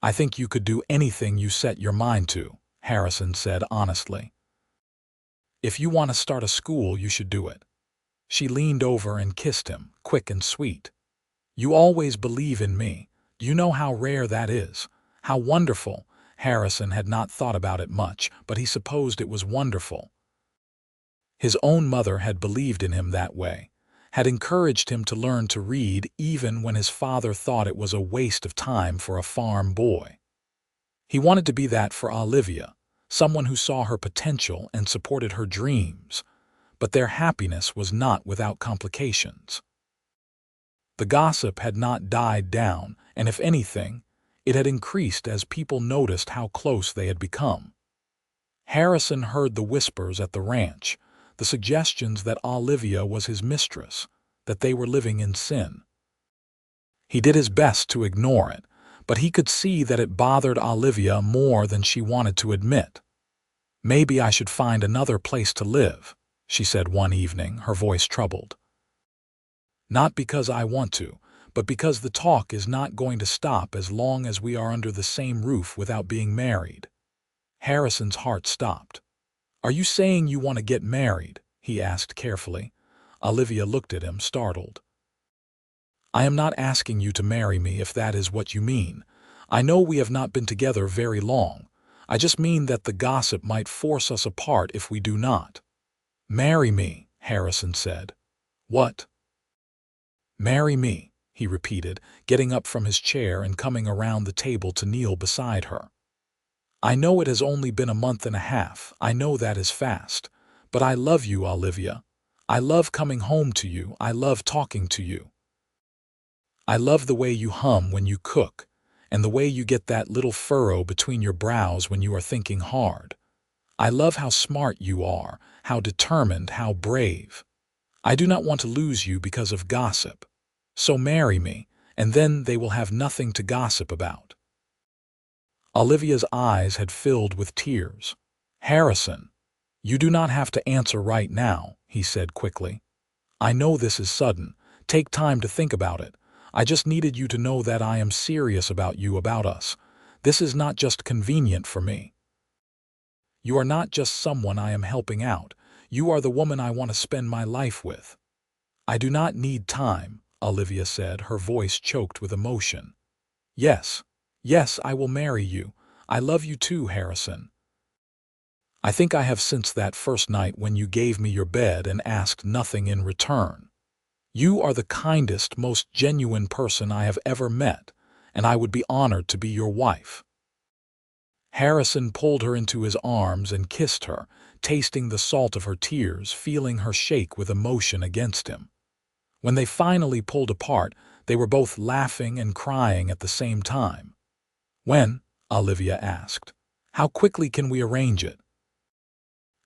"I think you could do anything you set your mind to," Harrison said honestly. "If you want to start a school, you should do it." She leaned over and kissed him, quick and sweet. "You always believe in me. You know how rare that is. How wonderful." Harrison had not thought about it much, but he supposed it was wonderful. His own mother had believed in him that way, had encouraged him to learn to read even when his father thought it was a waste of time for a farm boy. He wanted to be that for Olivia, someone who saw her potential and supported her dreams, but their happiness was not without complications. The gossip had not died down, and if anything, it had increased as people noticed how close they had become. Harrison heard the whispers at the ranch, the suggestions that Olivia was his mistress, that they were living in sin. He did his best to ignore it, but he could see that it bothered Olivia more than she wanted to admit. "Maybe I should find another place to live," she said one evening, her voice troubled. "Not because I want to, but because the talk is not going to stop as long as we are under the same roof without being married." Harrison's heart stopped. "Are you saying you want to get married?" he asked carefully. Olivia looked at him, startled. "I am not asking you to marry me if that is what you mean. I know we have not been together very long. I just mean that the gossip might force us apart if we do not." "Marry me," Harrison said. "What?" "Marry me," he repeated, getting up from his chair and coming around the table to kneel beside her. "I know it has only been a month and a half. I know that is fast. But I love you, Olivia. I love coming home to you. I love talking to you. I love the way you hum when you cook, and the way you get that little furrow between your brows when you are thinking hard. I love how smart you are, how determined, how brave. I do not want to lose you because of gossip. So marry me, and then they will have nothing to gossip about." Olivia's eyes had filled with tears. "Harrison, you do not have to answer right now," he said quickly. "I know this is sudden. Take time to think about it. I just needed you to know that I am serious about you, about us. This is not just convenient for me. You are not just someone I am helping out. You are the woman I want to spend my life with." "I do not need time," Olivia said, her voice choked with emotion. "Yes, yes, I will marry you. I love you too, Harrison. I think I have since that first night when you gave me your bed and asked nothing in return. You are the kindest, most genuine person I have ever met, and I would be honored to be your wife." Harrison pulled her into his arms and kissed her, tasting the salt of her tears, feeling her shake with emotion against him. When they finally pulled apart, they were both laughing and crying at the same time. "When?" Olivia asked. "How quickly can we arrange it?"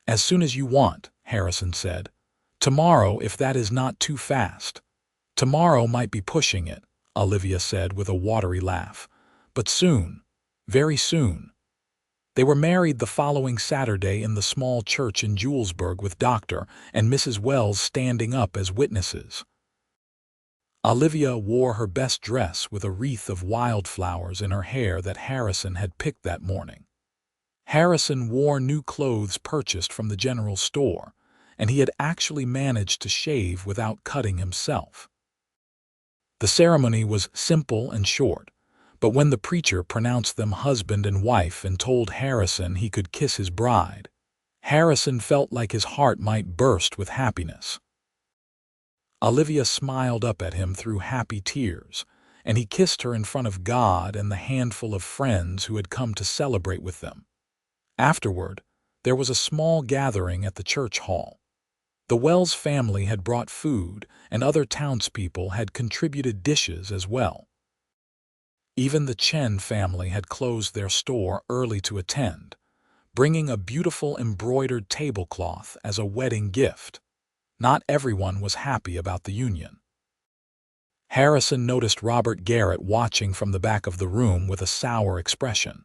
"As soon as you want," Harrison said. "Tomorrow, if that is not too fast." "Tomorrow might be pushing it," Olivia said with a watery laugh. "But soon, very soon." They were married the following Saturday in the small church in Julesburg with Dr. and Mrs. Wells standing up as witnesses. Olivia wore her best dress with a wreath of wildflowers in her hair that Harrison had picked that morning. Harrison wore new clothes purchased from the general store, and he had actually managed to shave without cutting himself. The ceremony was simple and short, but when the preacher pronounced them husband and wife and told Harrison he could kiss his bride, Harrison felt like his heart might burst with happiness. Olivia smiled up at him through happy tears, and he kissed her in front of God and the handful of friends who had come to celebrate with them. Afterward, there was a small gathering at the church hall. The Wells family had brought food, and other townspeople had contributed dishes as well. Even the Chen family had closed their store early to attend, bringing a beautiful embroidered tablecloth as a wedding gift. Not everyone was happy about the union. Harrison noticed Robert Garrett watching from the back of the room with a sour expression,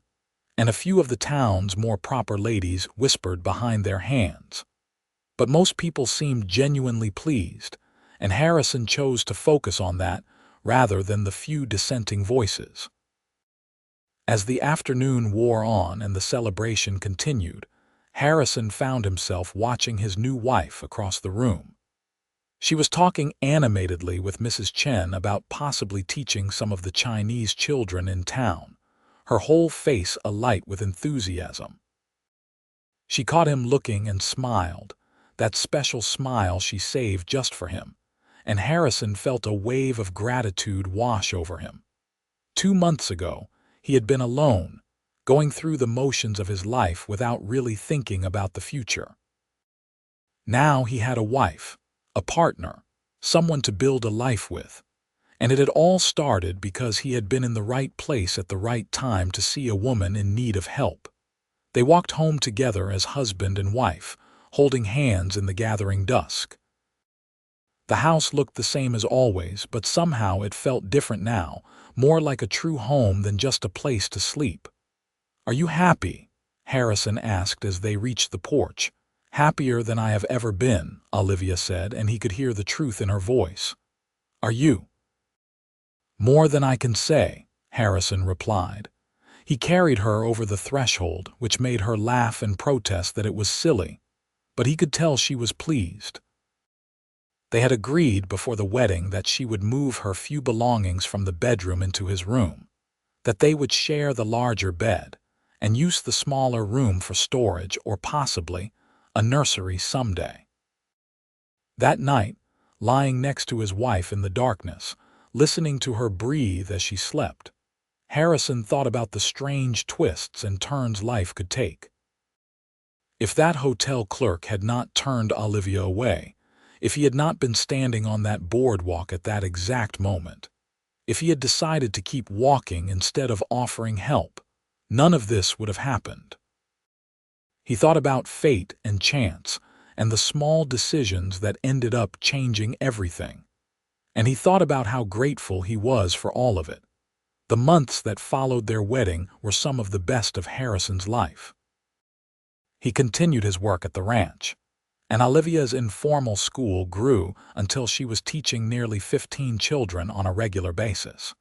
and a few of the town's more proper ladies whispered behind their hands. But most people seemed genuinely pleased, and Harrison chose to focus on that rather than the few dissenting voices. As the afternoon wore on and the celebration continued, Harrison found himself watching his new wife across the room. She was talking animatedly with Mrs. Chen about possibly teaching some of the Chinese children in town, her whole face alight with enthusiasm. She caught him looking and smiled, that special smile she saved just for him, and Harrison felt a wave of gratitude wash over him. 2 months ago, he had been alone, going through the motions of his life without really thinking about the future. Now he had a wife, a partner, someone to build a life with, and it had all started because he had been in the right place at the right time to see a woman in need of help. They walked home together as husband and wife, holding hands in the gathering dusk. The house looked the same as always, but somehow it felt different now, more like a true home than just a place to sleep. "Are you happy?" Harrison asked as they reached the porch. "Happier than I have ever been," Olivia said, and he could hear the truth in her voice. "Are you?" "More than I can say," Harrison replied. He carried her over the threshold, which made her laugh and protest that it was silly, but he could tell she was pleased. They had agreed before the wedding that she would move her few belongings from the bedroom into his room, that they would share the larger bed, and use the smaller room for storage or possibly a nursery someday. That night, lying next to his wife in the darkness, listening to her breathe as she slept, Harrison thought about the strange twists and turns life could take. If that hotel clerk had not turned Olivia away, if he had not been standing on that boardwalk at that exact moment, if he had decided to keep walking instead of offering help, none of this would have happened. He thought about fate and chance and the small decisions that ended up changing everything. And he thought about how grateful he was for all of it. The months that followed their wedding were some of the best of Harrison's life. He continued his work at the ranch, and Olivia's informal school grew until she was teaching nearly 15 children on a regular basis.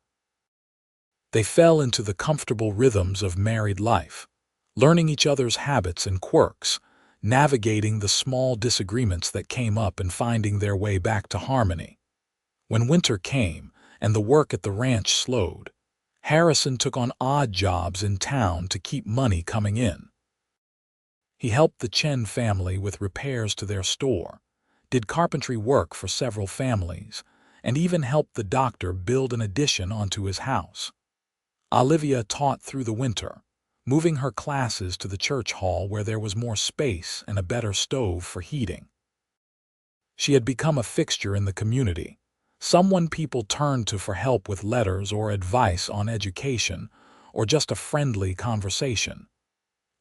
They fell into the comfortable rhythms of married life, learning each other's habits and quirks, navigating the small disagreements that came up and finding their way back to harmony. When winter came and the work at the ranch slowed, Harrison took on odd jobs in town to keep money coming in. He helped the Chen family with repairs to their store, did carpentry work for several families, and even helped the doctor build an addition onto his house. Olivia taught through the winter, moving her classes to the church hall where there was more space and a better stove for heating. She had become a fixture in the community, someone people turned to for help with letters or advice on education, or just a friendly conversation.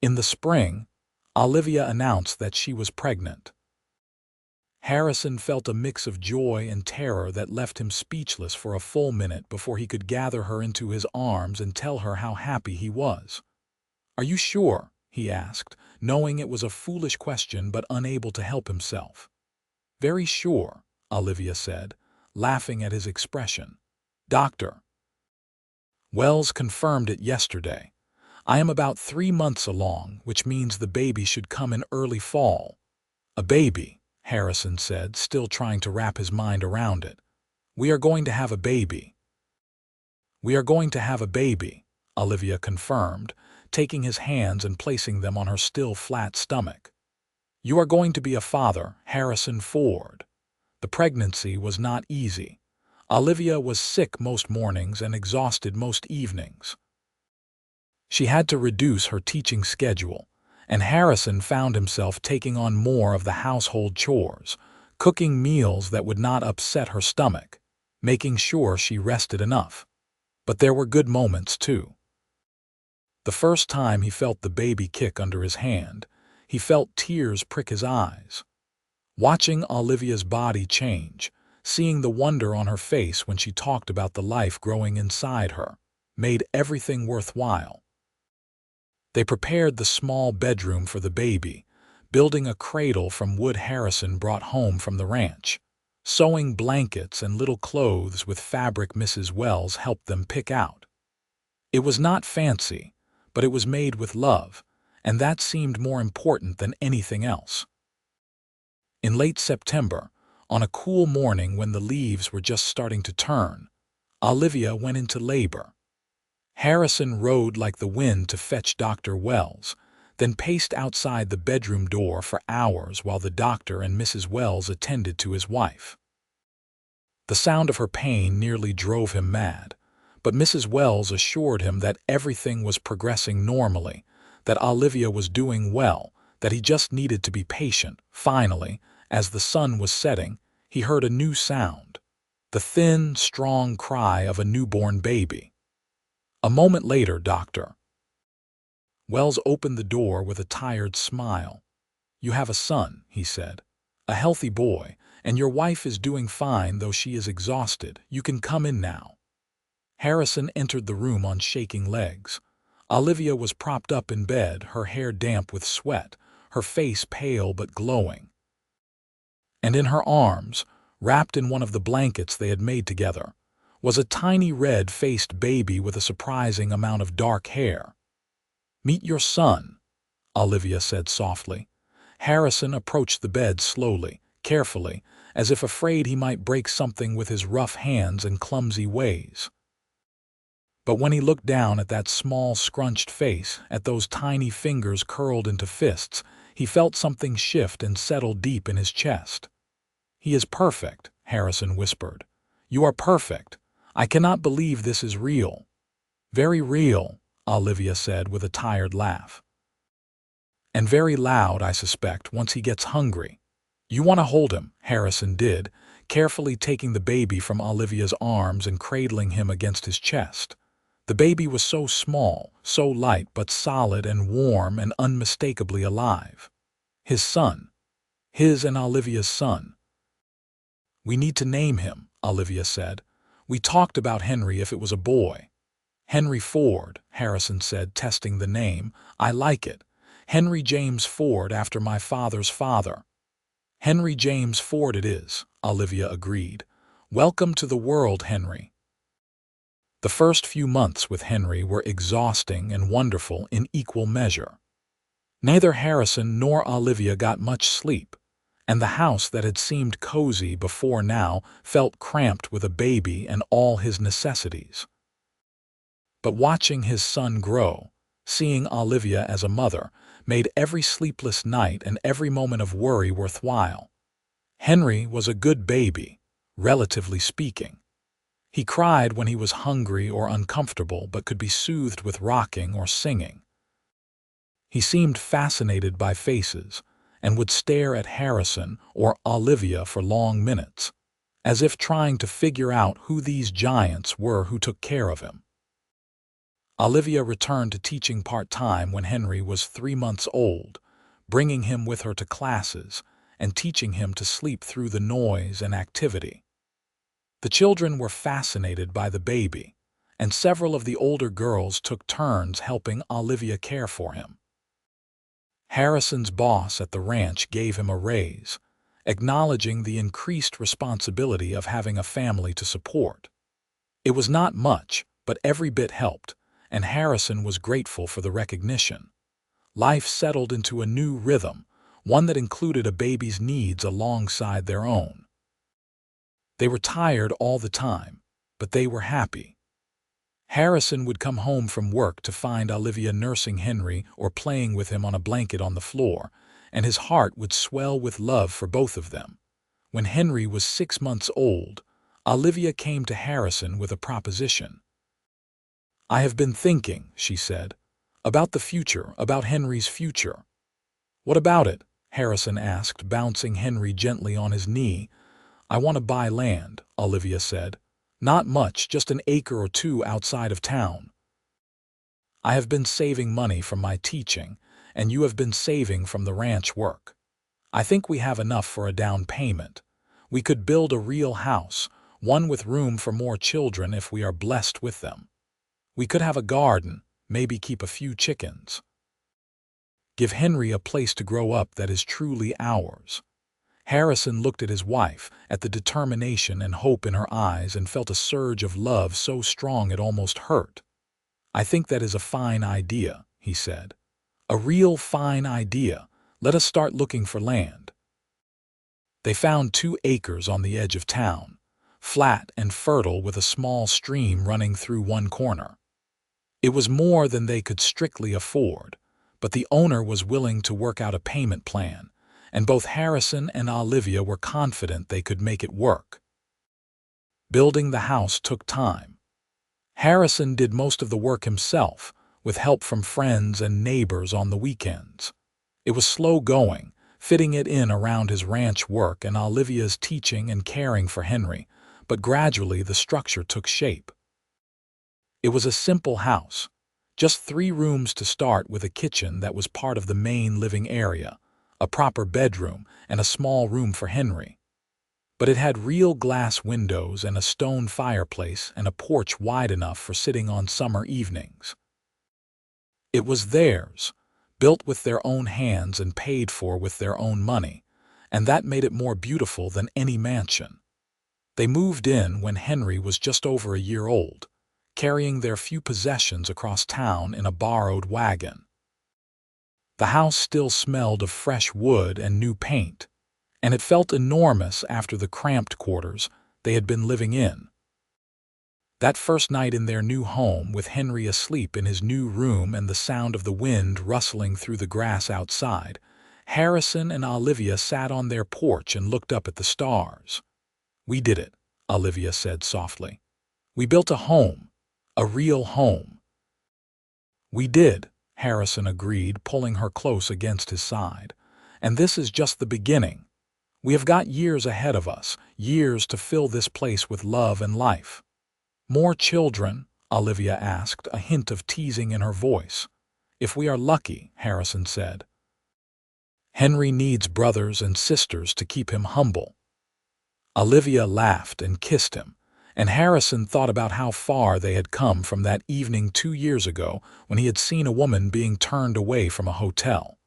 In the spring, Olivia announced that she was pregnant. Harrison felt a mix of joy and terror that left him speechless for a full minute before he could gather her into his arms and tell her how happy he was. "Are you sure?" he asked, knowing it was a foolish question but unable to help himself. "Very sure," Olivia said, laughing at his expression. "Dr. Wells confirmed it yesterday. I am about 3 months along, which means the baby should come in early fall." "A baby," Harrison said, still trying to wrap his mind around it. "We are going to have a baby." "We are going to have a baby," Olivia confirmed, taking his hands and placing them on her still flat stomach. "You are going to be a father, Harrison Ford." The pregnancy was not easy. Olivia was sick most mornings and exhausted most evenings. She had to reduce her teaching schedule, and Harrison found himself taking on more of the household chores, cooking meals that would not upset her stomach, making sure she rested enough. But there were good moments, too. The first time he felt the baby kick under his hand, he felt tears prick his eyes. Watching Olivia's body change, seeing the wonder on her face when she talked about the life growing inside her, made everything worthwhile. They prepared the small bedroom for the baby, building a cradle from wood Harrison brought home from the ranch, sewing blankets and little clothes with fabric Mrs. Wells helped them pick out. It was not fancy, but it was made with love, and that seemed more important than anything else. In late September, on a cool morning when the leaves were just starting to turn, Olivia went into labor. Harrison rode like the wind to fetch Dr. Wells, then paced outside the bedroom door for hours while the doctor and Mrs. Wells attended to his wife. The sound of her pain nearly drove him mad, but Mrs. Wells assured him that everything was progressing normally, that Olivia was doing well, that he just needed to be patient. Finally, as the sun was setting, he heard a new sound, the thin, strong cry of a newborn baby. A moment later, Dr. Wells opened the door with a tired smile. "You have a son," he said, "a healthy boy, and your wife is doing fine though she is exhausted. You can come in now." Harrison entered the room on shaking legs. Olivia was propped up in bed, her hair damp with sweat, her face pale but glowing. And in her arms, wrapped in one of the blankets they had made together, was a tiny red-faced baby with a surprising amount of dark hair. "Meet your son," Olivia said softly. Harrison approached the bed slowly, carefully, as if afraid he might break something with his rough hands and clumsy ways. But when he looked down at that small, scrunched face, at those tiny fingers curled into fists, he felt something shift and settle deep in his chest. "He is perfect," Harrison whispered. "You are perfect. I cannot believe this is real." "Very real," Olivia said with a tired laugh. "And very loud, I suspect, once he gets hungry. You want to hold him," Harrison did, carefully taking the baby from Olivia's arms and cradling him against his chest. The baby was so small, so light, but solid and warm and unmistakably alive. His son. His and Olivia's son. "We need to name him," Olivia said. "We talked about Henry if it was a boy." "Henry Ford," Harrison said, testing the name. "I like it. Henry James Ford, after my father's father." "Henry James Ford it is," Olivia agreed. "Welcome to the world, Henry." The first few months with Henry were exhausting and wonderful in equal measure. Neither Harrison nor Olivia got much sleep, and the house that had seemed cozy before now felt cramped with a baby and all his necessities. But watching his son grow, seeing Olivia as a mother, made every sleepless night and every moment of worry worthwhile. Henry was a good baby, relatively speaking. He cried when he was hungry or uncomfortable but could be soothed with rocking or singing. He seemed fascinated by faces and would stare at Harrison or Olivia for long minutes, as if trying to figure out who these giants were who took care of him. Olivia returned to teaching part-time when Henry was 3 months old, bringing him with her to classes and teaching him to sleep through the noise and activity. The children were fascinated by the baby, and several of the older girls took turns helping Olivia care for him. Harrison's boss at the ranch gave him a raise, acknowledging the increased responsibility of having a family to support. It was not much, but every bit helped, and Harrison was grateful for the recognition. Life settled into a new rhythm, one that included a baby's needs alongside their own. They were tired all the time, but they were happy. Harrison would come home from work to find Olivia nursing Henry or playing with him on a blanket on the floor, and his heart would swell with love for both of them. When Henry was 6 months old, Olivia came to Harrison with a proposition. "I have been thinking," she said, "about the future, about Henry's future. "What about it?" Harrison asked, bouncing Henry gently on his knee. "I want to buy land," Olivia said. "Not much, just an acre or two outside of town. I have been saving money from my teaching, and you have been saving from the ranch work. I think we have enough for a down payment. We could build a real house, one with room for more children if we are blessed with them. We could have a garden, maybe keep a few chickens. Give Henry a place to grow up that is truly ours." Harrison looked at his wife, at the determination and hope in her eyes, and felt a surge of love so strong it almost hurt. "I think that is a fine idea," he said. "A real fine idea. Let us start looking for land." They found 2 acres on the edge of town, flat and fertile with a small stream running through one corner. It was more than they could strictly afford, but the owner was willing to work out a payment plan, and both Harrison and Olivia were confident they could make it work. Building the house took time. Harrison did most of the work himself, with help from friends and neighbors on the weekends. It was slow going, fitting it in around his ranch work and Olivia's teaching and caring for Henry, but gradually the structure took shape. It was a simple house, just 3 rooms to start, with a kitchen that was part of the main living area, a proper bedroom, and a small room for Henry. But it had real glass windows and a stone fireplace and a porch wide enough for sitting on summer evenings. It was theirs, built with their own hands and paid for with their own money, and that made it more beautiful than any mansion. They moved in when Henry was just over a year old, carrying their few possessions across town in a borrowed wagon. The house still smelled of fresh wood and new paint, and it felt enormous after the cramped quarters they had been living in. That first night in their new home, with Henry asleep in his new room and the sound of the wind rustling through the grass outside, Harrison and Olivia sat on their porch and looked up at the stars. "We did it," Olivia said softly. "We built a home, a real home." "We did," Harrison agreed, pulling her close against his side. "And this is just the beginning. We have got years ahead of us, years to fill this place with love and life." "More children?" Olivia asked, a hint of teasing in her voice. "If we are lucky," Harrison said. "Henry needs brothers and sisters to keep him humble." Olivia laughed and kissed him, and Harrison thought about how far they had come from that evening 2 years ago when he had seen a woman being turned away from a hotel.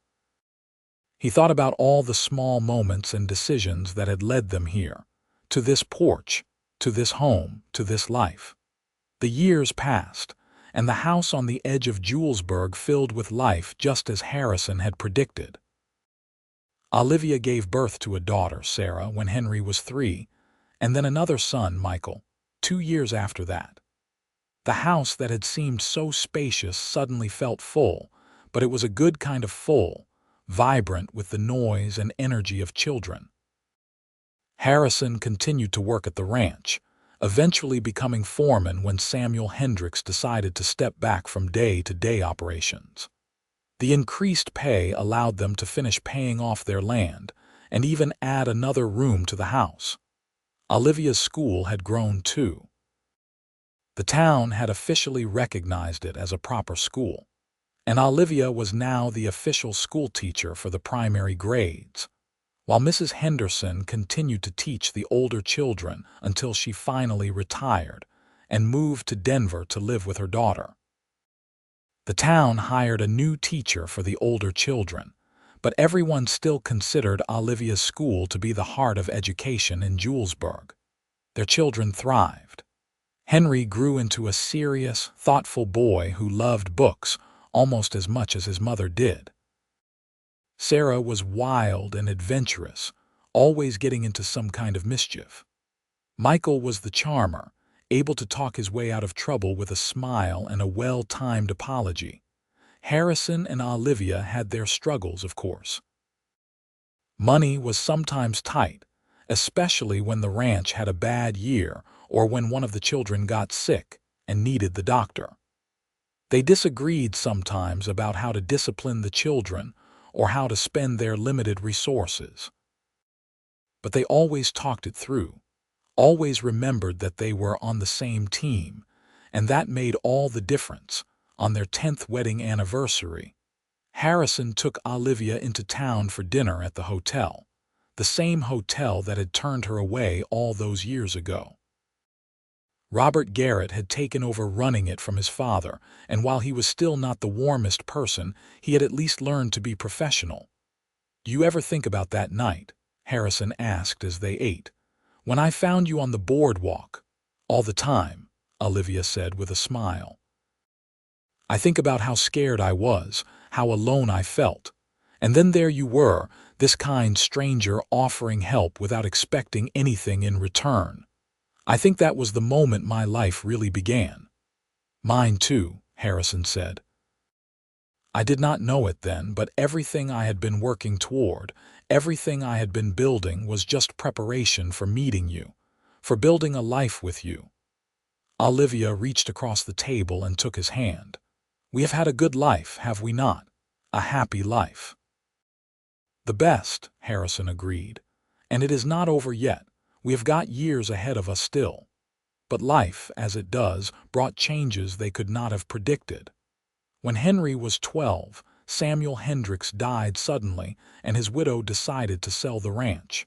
He thought about all the small moments and decisions that had led them here, to this porch, to this home, to this life. The years passed, and the house on the edge of Julesburg filled with life just as Harrison had predicted. Olivia gave birth to a daughter, Sarah, when Henry was 3, and then another son, Michael, 2 years after that. The house that had seemed so spacious suddenly felt full, but it was a good kind of full, vibrant with the noise and energy of children. Harrison continued to work at the ranch, eventually becoming foreman when Samuel Hendricks decided to step back from day-to-day operations. The increased pay allowed them to finish paying off their land and even add another room to the house. Olivia's school had grown too. The town had officially recognized it as a proper school, and Olivia was now the official school teacher for the primary grades, while Mrs. Henderson continued to teach the older children until she finally retired and moved to Denver to live with her daughter. The town hired a new teacher for the older children, but everyone still considered Olivia's school to be the heart of education in Julesburg. Their children thrived. Henry grew into a serious, thoughtful boy who loved books almost as much as his mother did. Sarah was wild and adventurous, always getting into some kind of mischief. Michael was the charmer, able to talk his way out of trouble with a smile and a well-timed apology. Harrison and Olivia had their struggles, of course. Money was sometimes tight, especially when the ranch had a bad year or when one of the children got sick and needed the doctor. They disagreed sometimes about how to discipline the children or how to spend their limited resources. But they always talked it through, always remembered that they were on the same team, and that made all the difference. On their 10th wedding anniversary, Harrison took Olivia into town for dinner at the hotel, the same hotel that had turned her away all those years ago. Robert Garrett had taken over running it from his father, and while he was still not the warmest person, he had at least learned to be professional. "Do you ever think about that night?" Harrison asked as they ate. "When I found you on the boardwalk." "All the time," Olivia said with a smile. "I think about how scared I was, how alone I felt. And then there you were, this kind stranger offering help without expecting anything in return. I think that was the moment my life really began." "Mine too," Harrison said. "I did not know it then, but everything I had been working toward, everything I had been building was just preparation for meeting you, for building a life with you." Olivia reached across the table and took his hand. "We have had a good life, have we not? A happy life." "The best," Harrison agreed. "And it is not over yet. We have got years ahead of us still." But life, as it does, brought changes they could not have predicted. When Henry was 12, Samuel Hendricks died suddenly, and his widow decided to sell the ranch.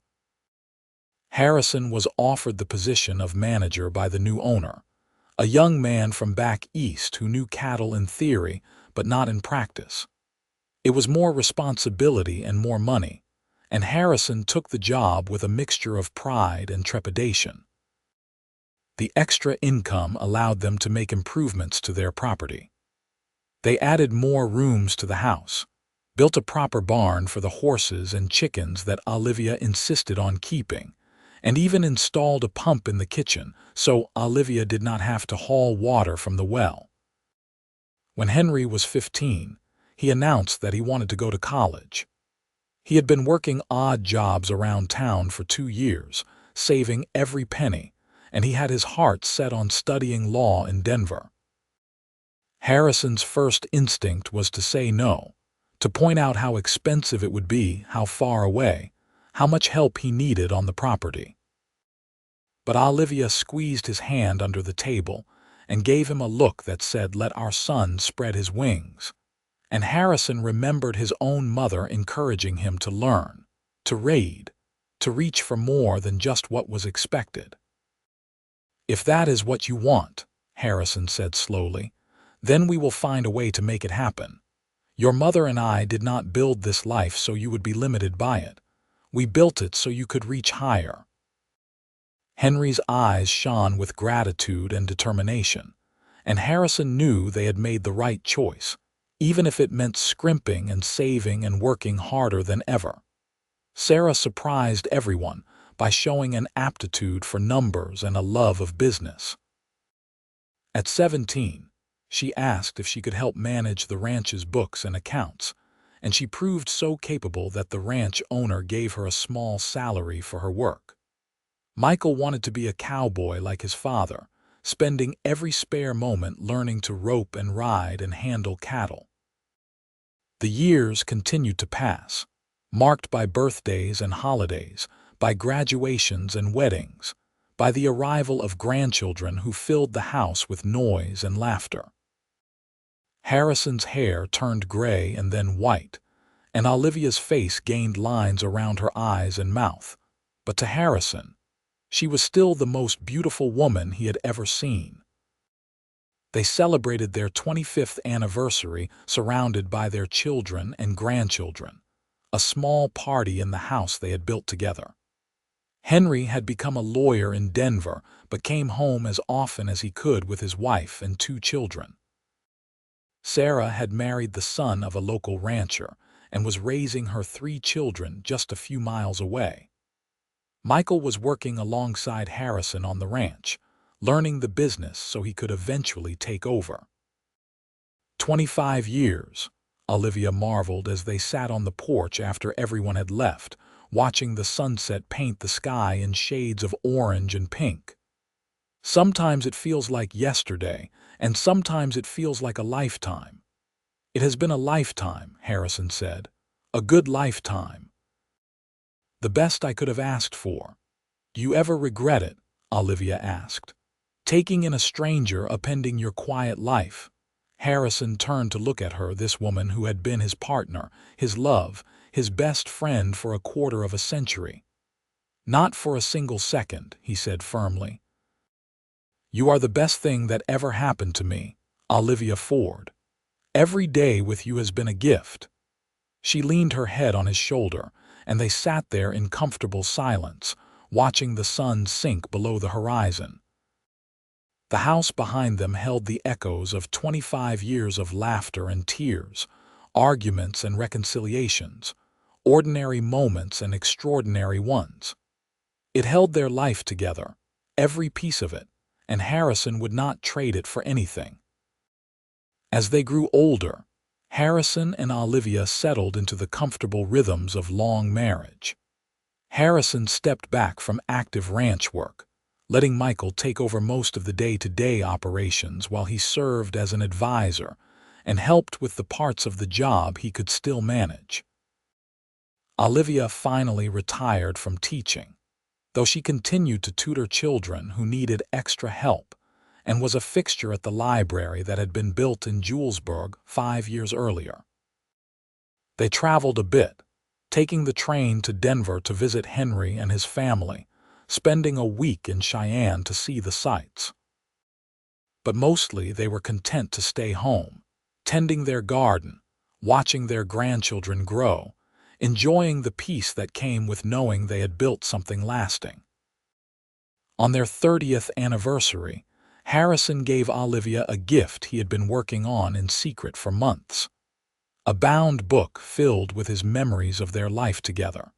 Harrison was offered the position of manager by the new owner, a young man from back east who knew cattle in theory, but not in practice. It was more responsibility and more money, and Harrison took the job with a mixture of pride and trepidation. The extra income allowed them to make improvements to their property. They added more rooms to the house, built a proper barn for the horses and chickens that Olivia insisted on keeping, and even installed a pump in the kitchen so Olivia did not have to haul water from the well. When Henry was 15, he announced that he wanted to go to college. He had been working odd jobs around town for 2 years, saving every penny, and he had his heart set on studying law in Denver. Harrison's first instinct was to say no, to point out how expensive it would be, how far away, how much help he needed on the property. But Olivia squeezed his hand under the table and gave him a look that said, "Let our son spread his wings." And Harrison remembered his own mother encouraging him to learn, to read, to reach for more than just what was expected. "If that is what you want," Harrison said slowly, "then we will find a way to make it happen. Your mother and I did not build this life so you would be limited by it. We built it so you could reach higher." Henry's eyes shone with gratitude and determination, and Harrison knew they had made the right choice, even if it meant scrimping and saving and working harder than ever. Sarah surprised everyone by showing an aptitude for numbers and a love of business. At 17, she asked if she could help manage the ranch's books and accounts, and she proved so capable that the ranch owner gave her a small salary for her work. Michael wanted to be a cowboy like his father, spending every spare moment learning to rope and ride and handle cattle. The years continued to pass, marked by birthdays and holidays, by graduations and weddings, by the arrival of grandchildren who filled the house with noise and laughter. Harrison's hair turned gray and then white, and Olivia's face gained lines around her eyes and mouth. But to Harrison, she was still the most beautiful woman he had ever seen. They celebrated their 25th anniversary surrounded by their children and grandchildren, a small party in the house they had built together. Henry had become a lawyer in Denver, but came home as often as he could with his wife and 2 children. Sarah had married the son of a local rancher and was raising her 3 children just a few miles away. Michael was working alongside Harrison on the ranch, learning the business so he could eventually take over. 25 years, Olivia marveled as they sat on the porch after everyone had left, watching the sunset paint the sky in shades of orange and pink. "Sometimes it feels like yesterday, and sometimes it feels like a lifetime." "It has been a lifetime," Harrison said, A good lifetime. The best I could have asked for. Do you ever regret it? Olivia asked. Taking in a stranger appending your quiet life. Harrison turned to look at her, this woman who had been his partner, his love, his best friend for a quarter of a century. Not for a single second, he said firmly. You are the best thing that ever happened to me, Olivia Ford. Every day with you has been a gift. She leaned her head on his shoulder, and they sat there in comfortable silence, watching the sun sink below the horizon. The house behind them held the echoes of 25 years of laughter and tears, arguments and reconciliations, ordinary moments and extraordinary ones. It held their life together, every piece of it, and Harrison would not trade it for anything. As they grew older, Harrison and Olivia settled into the comfortable rhythms of long marriage. Harrison stepped back from active ranch work, letting Michael take over most of the day-to-day operations while he served as an advisor and helped with the parts of the job he could still manage. Olivia finally retired from teaching, though she continued to tutor children who needed extra help and was a fixture at the library that had been built in Julesburg 5 years earlier. They traveled a bit, taking the train to Denver to visit Henry and his family, spending a week in Cheyenne to see the sights. But mostly they were content to stay home, tending their garden, watching their grandchildren grow, enjoying the peace that came with knowing they had built something lasting. On their 30th anniversary, Harrison gave Olivia a gift he had been working on in secret for months. A bound book filled with his memories of their life together.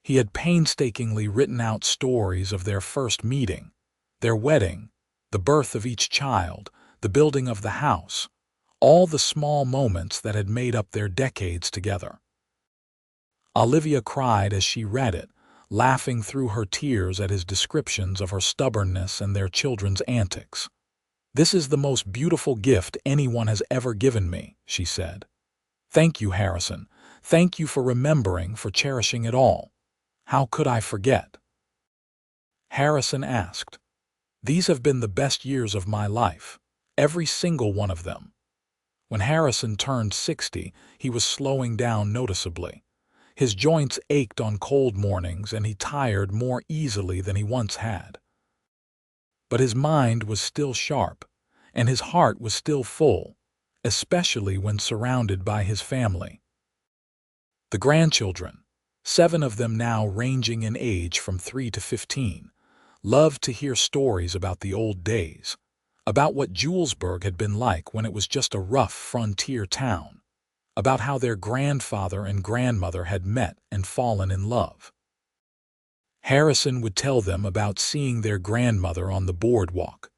He had painstakingly written out stories of their first meeting, their wedding, the birth of each child, the building of the house, all the small moments that had made up their decades together. Olivia cried as she read it, laughing through her tears at his descriptions of her stubbornness and their children's antics. "This is the most beautiful gift anyone has ever given me," she said. "Thank you, Harrison. Thank you for remembering, for cherishing it all. How could I forget?" Harrison asked. "These have been the best years of my life, every single one of them." When Harrison turned 60, he was slowing down noticeably. His joints ached on cold mornings and he tired more easily than he once had. But his mind was still sharp, and his heart was still full, especially when surrounded by his family. The grandchildren, 7 of them now ranging in age from 3 to 15, loved to hear stories about the old days, about what Julesburg had been like when it was just a rough frontier town, about how their grandfather and grandmother had met and fallen in love. Harrison would tell them about seeing their grandmother on the boardwalk,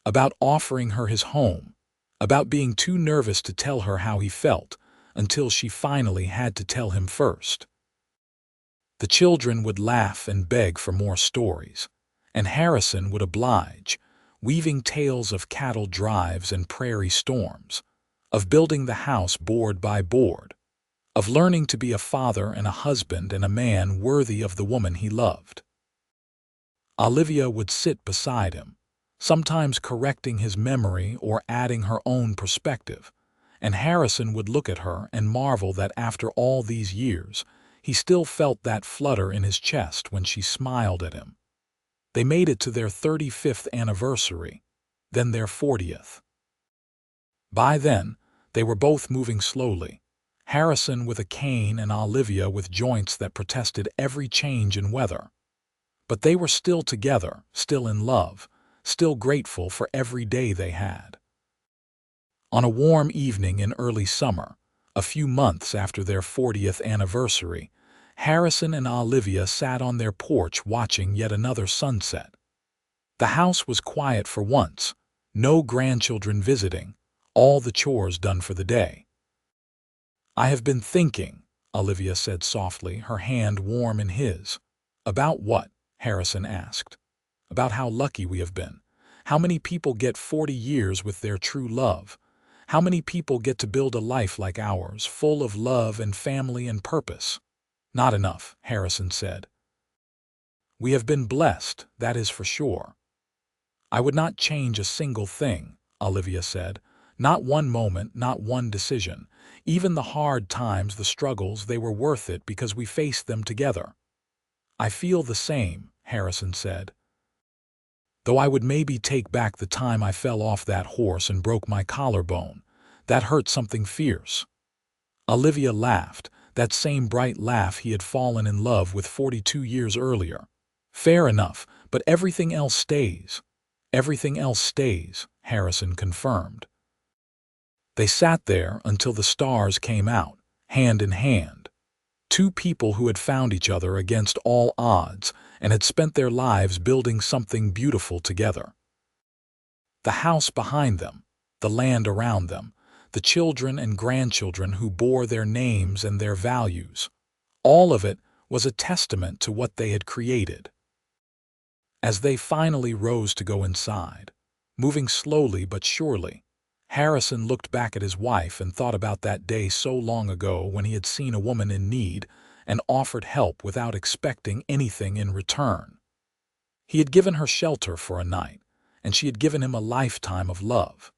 about offering her his home, about being too nervous to tell her how he felt until she finally had to tell him first. The children would laugh and beg for more stories, and Harrison would oblige, weaving tales of cattle drives and prairie storms, of building the house board by board, of learning to be a father and a husband and a man worthy of the woman he loved. Olivia would sit beside him, sometimes correcting his memory or adding her own perspective, and Harrison would look at her and marvel that after all these years, he still felt that flutter in his chest when she smiled at him. They made it to their 35th anniversary, then their 40th. By then, they were both moving slowly, Harrison with a cane and Olivia with joints that protested every change in weather. But they were still together, still in love, still grateful for every day they had. On a warm evening in early summer, a few months after their 40th anniversary, Harrison and Olivia sat on their porch watching yet another sunset. The house was quiet for once, no grandchildren visiting, all the chores done for the day. "I have been thinking," Olivia said softly, her hand warm in his. "About what?" Harrison asked. "About how lucky we have been. How many people get 40 years with their true love. How many people get to build a life like ours, full of love and family and purpose? Not enough, Harrison said. We have been blessed, that is for sure. I would not change a single thing, Olivia said. Not one moment, not one decision. Even the hard times, the struggles, they were worth it because we faced them together. I feel the same, Harrison said. Though I would maybe take back the time I fell off that horse and broke my collarbone. That hurt something fierce. Olivia laughed, that same bright laugh he had fallen in love with 42 years earlier. Fair enough, but everything else stays. Everything else stays, Harrison confirmed. They sat there until the stars came out, hand in hand. Two people who had found each other against all odds and had spent their lives building something beautiful together. The house behind them, the land around them, the children and grandchildren who bore their names and their values, all of it was a testament to what they had created. As they finally rose to go inside, moving slowly but surely, Harrison looked back at his wife and thought about that day so long ago when he had seen a woman in need and offered help without expecting anything in return. He had given her shelter for a night, and she had given him a lifetime of love.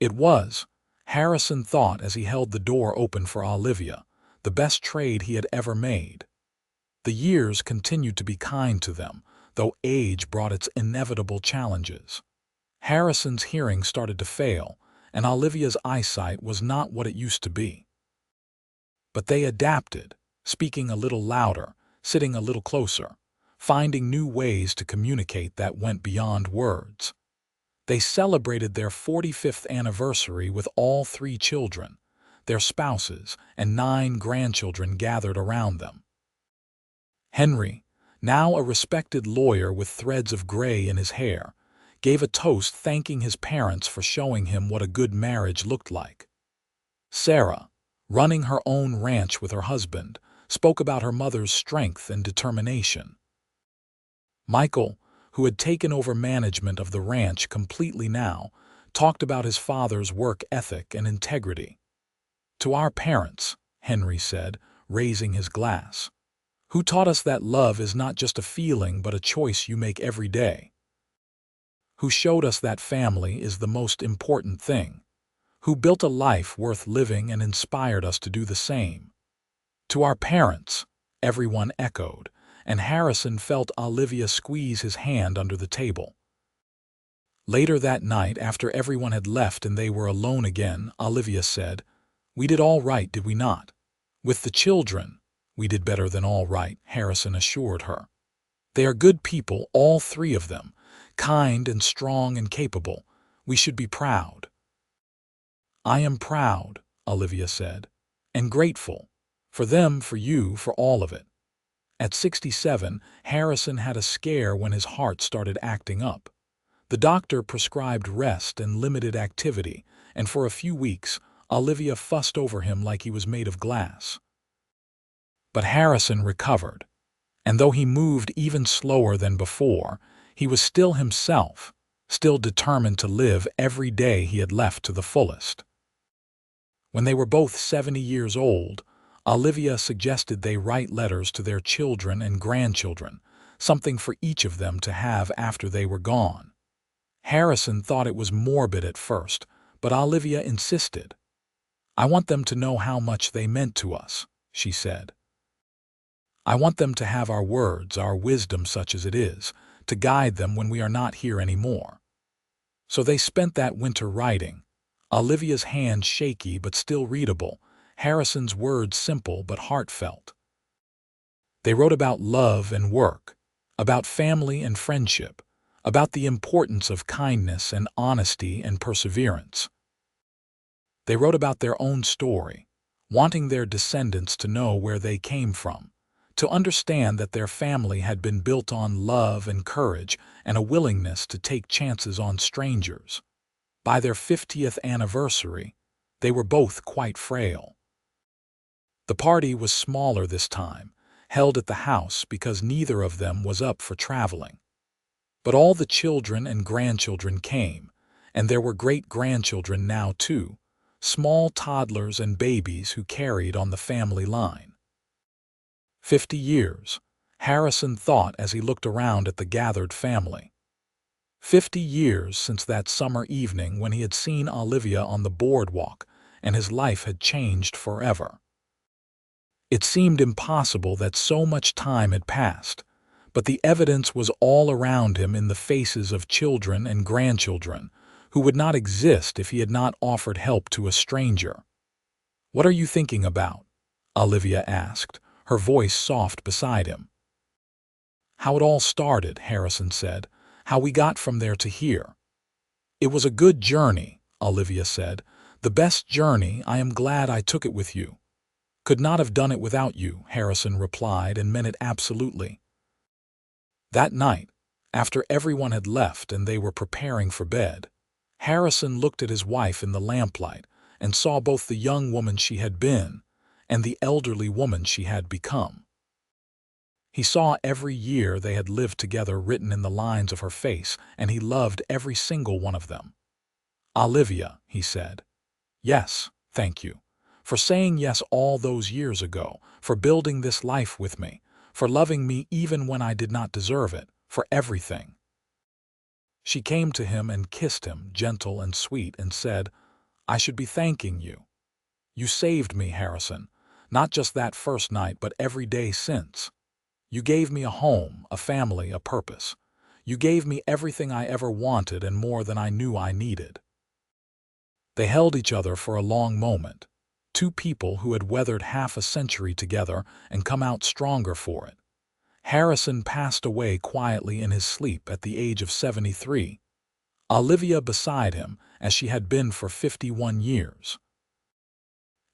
It was, Harrison thought as he held the door open for Olivia, the best trade he had ever made. The years continued to be kind to them, though age brought its inevitable challenges. Harrison's hearing started to fail, and Olivia's eyesight was not what it used to be. But they adapted, speaking a little louder, sitting a little closer, finding new ways to communicate that went beyond words. They celebrated their 45th anniversary with all 3 children, their spouses, and 9 grandchildren gathered around them. Henry, now a respected lawyer with threads of gray in his hair, gave a toast thanking his parents for showing him what a good marriage looked like. Sarah, running her own ranch with her husband, spoke about her mother's strength and determination. Michael, who had taken over management of the ranch completely now, talked about his father's work ethic and integrity. To our parents, Henry said, raising his glass, who taught us that love is not just a feeling but a choice you make every day. Who showed us that family is the most important thing, who built a life worth living and inspired us to do the same. To our parents, everyone echoed, and Harrison felt Olivia squeeze his hand under the table. Later that night, after everyone had left and they were alone again, Olivia said, "We did all right, did we not? With the children, we did better than all right," Harrison assured her. "They are good people, all 3 of them, kind and strong and capable. We should be proud." "I am proud," Olivia said, "and grateful. For them, for you, for all of it." At 67, Harrison had a scare when his heart started acting up. The doctor prescribed rest and limited activity, and for a few weeks, Olivia fussed over him like he was made of glass. But Harrison recovered, and though he moved even slower than before, he was still himself, still determined to live every day he had left to the fullest. When they were both 70 years old, Olivia suggested they write letters to their children and grandchildren, something for each of them to have after they were gone. Harrison thought it was morbid at first, but Olivia insisted. "I want them to know how much they meant to us," she said. "I want them to have our words, our wisdom such as it is, to guide them when we are not here anymore." So they spent that winter writing, Olivia's hand shaky but still readable, Harrison's words simple but heartfelt. They wrote about love and work, about family and friendship, about the importance of kindness and honesty and perseverance. They wrote about their own story, wanting their descendants to know where they came from, to understand that their family had been built on love and courage and a willingness to take chances on strangers. By their 50th anniversary, they were both quite frail. The party was smaller this time, held at the house because neither of them was up for traveling. But all the children and grandchildren came, And there were great-grandchildren now, too, small toddlers and babies who carried on the family line. 50 years, Harrison thought as he looked around at the gathered family. 50 years since that summer evening when he had seen Olivia on the boardwalk, and his life had changed forever. It seemed impossible that so much time had passed, but the evidence was all around him in the faces of children and grandchildren who would not exist if he had not offered help to a stranger. "What are you thinking about?" Olivia asked, her voice soft beside him. "How it all started," Harrison said, "how we got from there to here." "It was a good journey," Olivia said. "The best journey. I am glad I took it with you." "Could not have done it without you," Harrison replied, and meant it absolutely. That night, after everyone had left and they were preparing for bed, Harrison looked at his wife in the lamplight and saw both the young woman she had been and the elderly woman she had become. He saw every year they had lived together written in the lines of her face, and he loved every single one of them. "Olivia," he said. "Yes, thank you. For saying yes all those years ago, for building this life with me, for loving me even when I did not deserve it, for everything." She came to him and kissed him, gentle and sweet, and said, "I should be thanking you. You saved me, Harrison, not just that first night, but every day since. You gave me a home, a family, a purpose. You gave me everything I ever wanted and more than I knew I needed." They held each other for a long moment, two people who had weathered half a century together and come out stronger for it. Harrison passed away quietly in his sleep at the age of 73. Olivia beside him, as she had been for 51 years.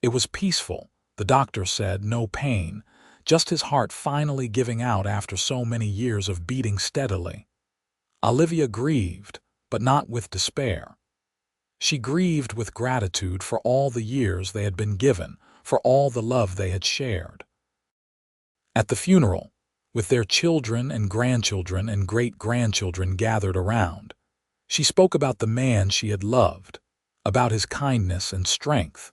It was peaceful, the doctor said, no pain, just his heart finally giving out after so many years of beating steadily. Olivia grieved, but not with despair. She grieved with gratitude for all the years they had been given, for all the love they had shared. At the funeral, with their children and grandchildren and great-grandchildren gathered around, she spoke about the man she had loved, about his kindness and strength,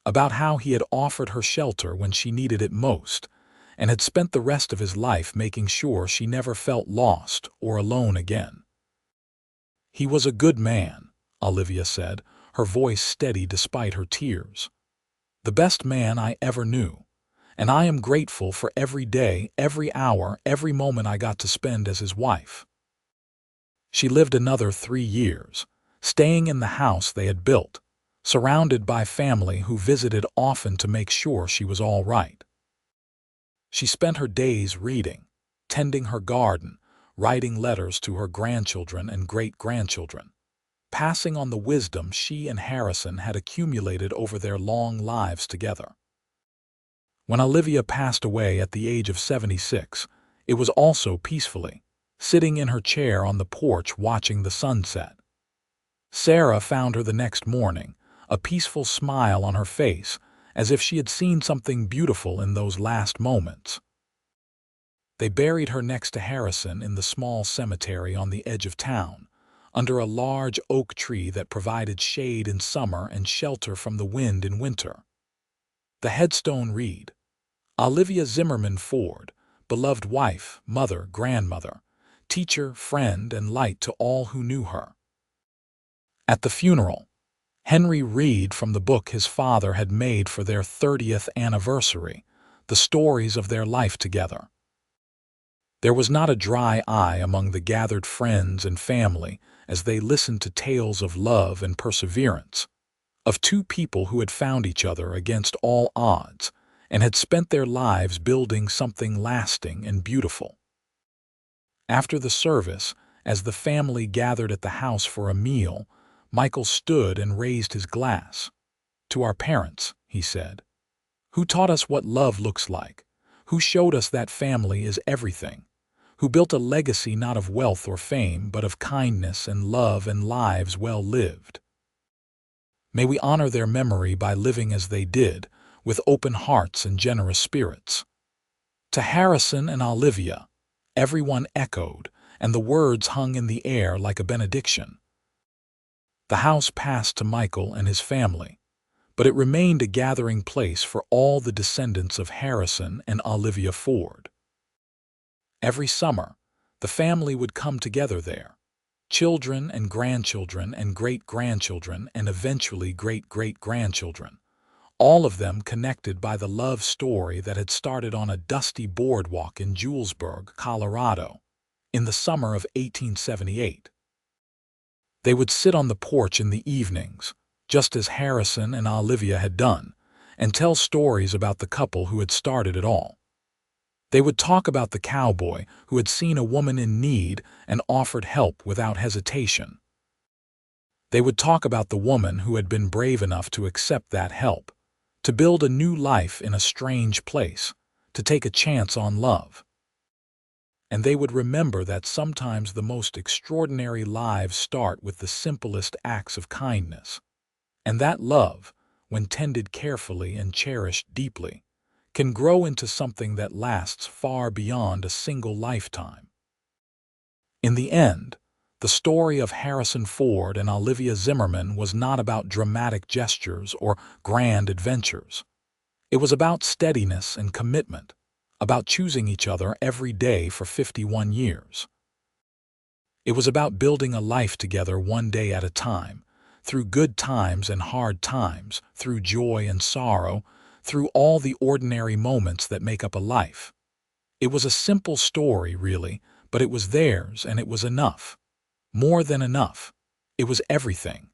about how he had offered her shelter when she needed it most, and had spent the rest of his life making sure she never felt lost or alone again. "He was a good man," Olivia said, her voice steady despite her tears. "The best man I ever knew, and I am grateful for every day, every hour, every moment I got to spend as his wife." She lived another 3 years, staying in the house they had built, surrounded by family who visited often to make sure she was all right. She spent her days reading, tending her garden, writing letters to her grandchildren and great-grandchildren, passing on the wisdom she and Harrison had accumulated over their long lives together. When Olivia passed away at the age of 76, it was also peacefully, sitting in her chair on the porch watching the sunset. Sarah found her the next morning, a peaceful smile on her face, as if she had seen something beautiful in those last moments. They buried her next to Harrison in the small cemetery on the edge of town, under a large oak tree that provided shade in summer and shelter from the wind in winter. The headstone read, "Olivia Zimmerman Ford, beloved wife, mother, grandmother, teacher, friend, and light to all who knew her." At the funeral, Henry read from the book his father had made for their 30th anniversary, the stories of their life together. There was not a dry eye among the gathered friends and family as they listened to tales of love and perseverance, of two people who had found each other against all odds and had spent their lives building something lasting and beautiful. After the service, as the family gathered at the house for a meal, Michael stood and raised his glass. "To our parents," he said, "who taught us what love looks like, who showed us that family is everything, who built a legacy not of wealth or fame, but of kindness and love and lives well lived. May we honor their memory by living as they did, with open hearts and generous spirits." To Harrison and Olivia, everyone echoed, and the words hung in the air like a benediction. The house passed to Michael and his family, but it remained a gathering place for all the descendants of Harrison and Olivia Ford. Every summer, the family would come together there. Children and grandchildren and great-grandchildren and eventually great-great-grandchildren, all of them connected by the love story that had started on a dusty boardwalk in Julesburg, Colorado, in the summer of 1878. They would sit on the porch in the evenings, just as Harrison and Olivia had done, and tell stories about the couple who had started it all. They would talk about the cowboy who had seen a woman in need and offered help without hesitation. They would talk about the woman who had been brave enough to accept that help, to build a new life in a strange place, to take a chance on love. And they would remember that sometimes the most extraordinary lives start with the simplest acts of kindness, and that love, when tended carefully and cherished deeply, can grow into something that lasts far beyond a single lifetime. In the end, the story of Harrison Ford and Olivia Zimmerman was not about dramatic gestures or grand adventures. It was about steadiness and commitment, about choosing each other every day for 51 years. It was about building a life together one day at a time, through good times and hard times, through joy and sorrow, through all the ordinary moments that make up a life. It was a simple story, really, but it was theirs and it was enough. More than enough. It was everything.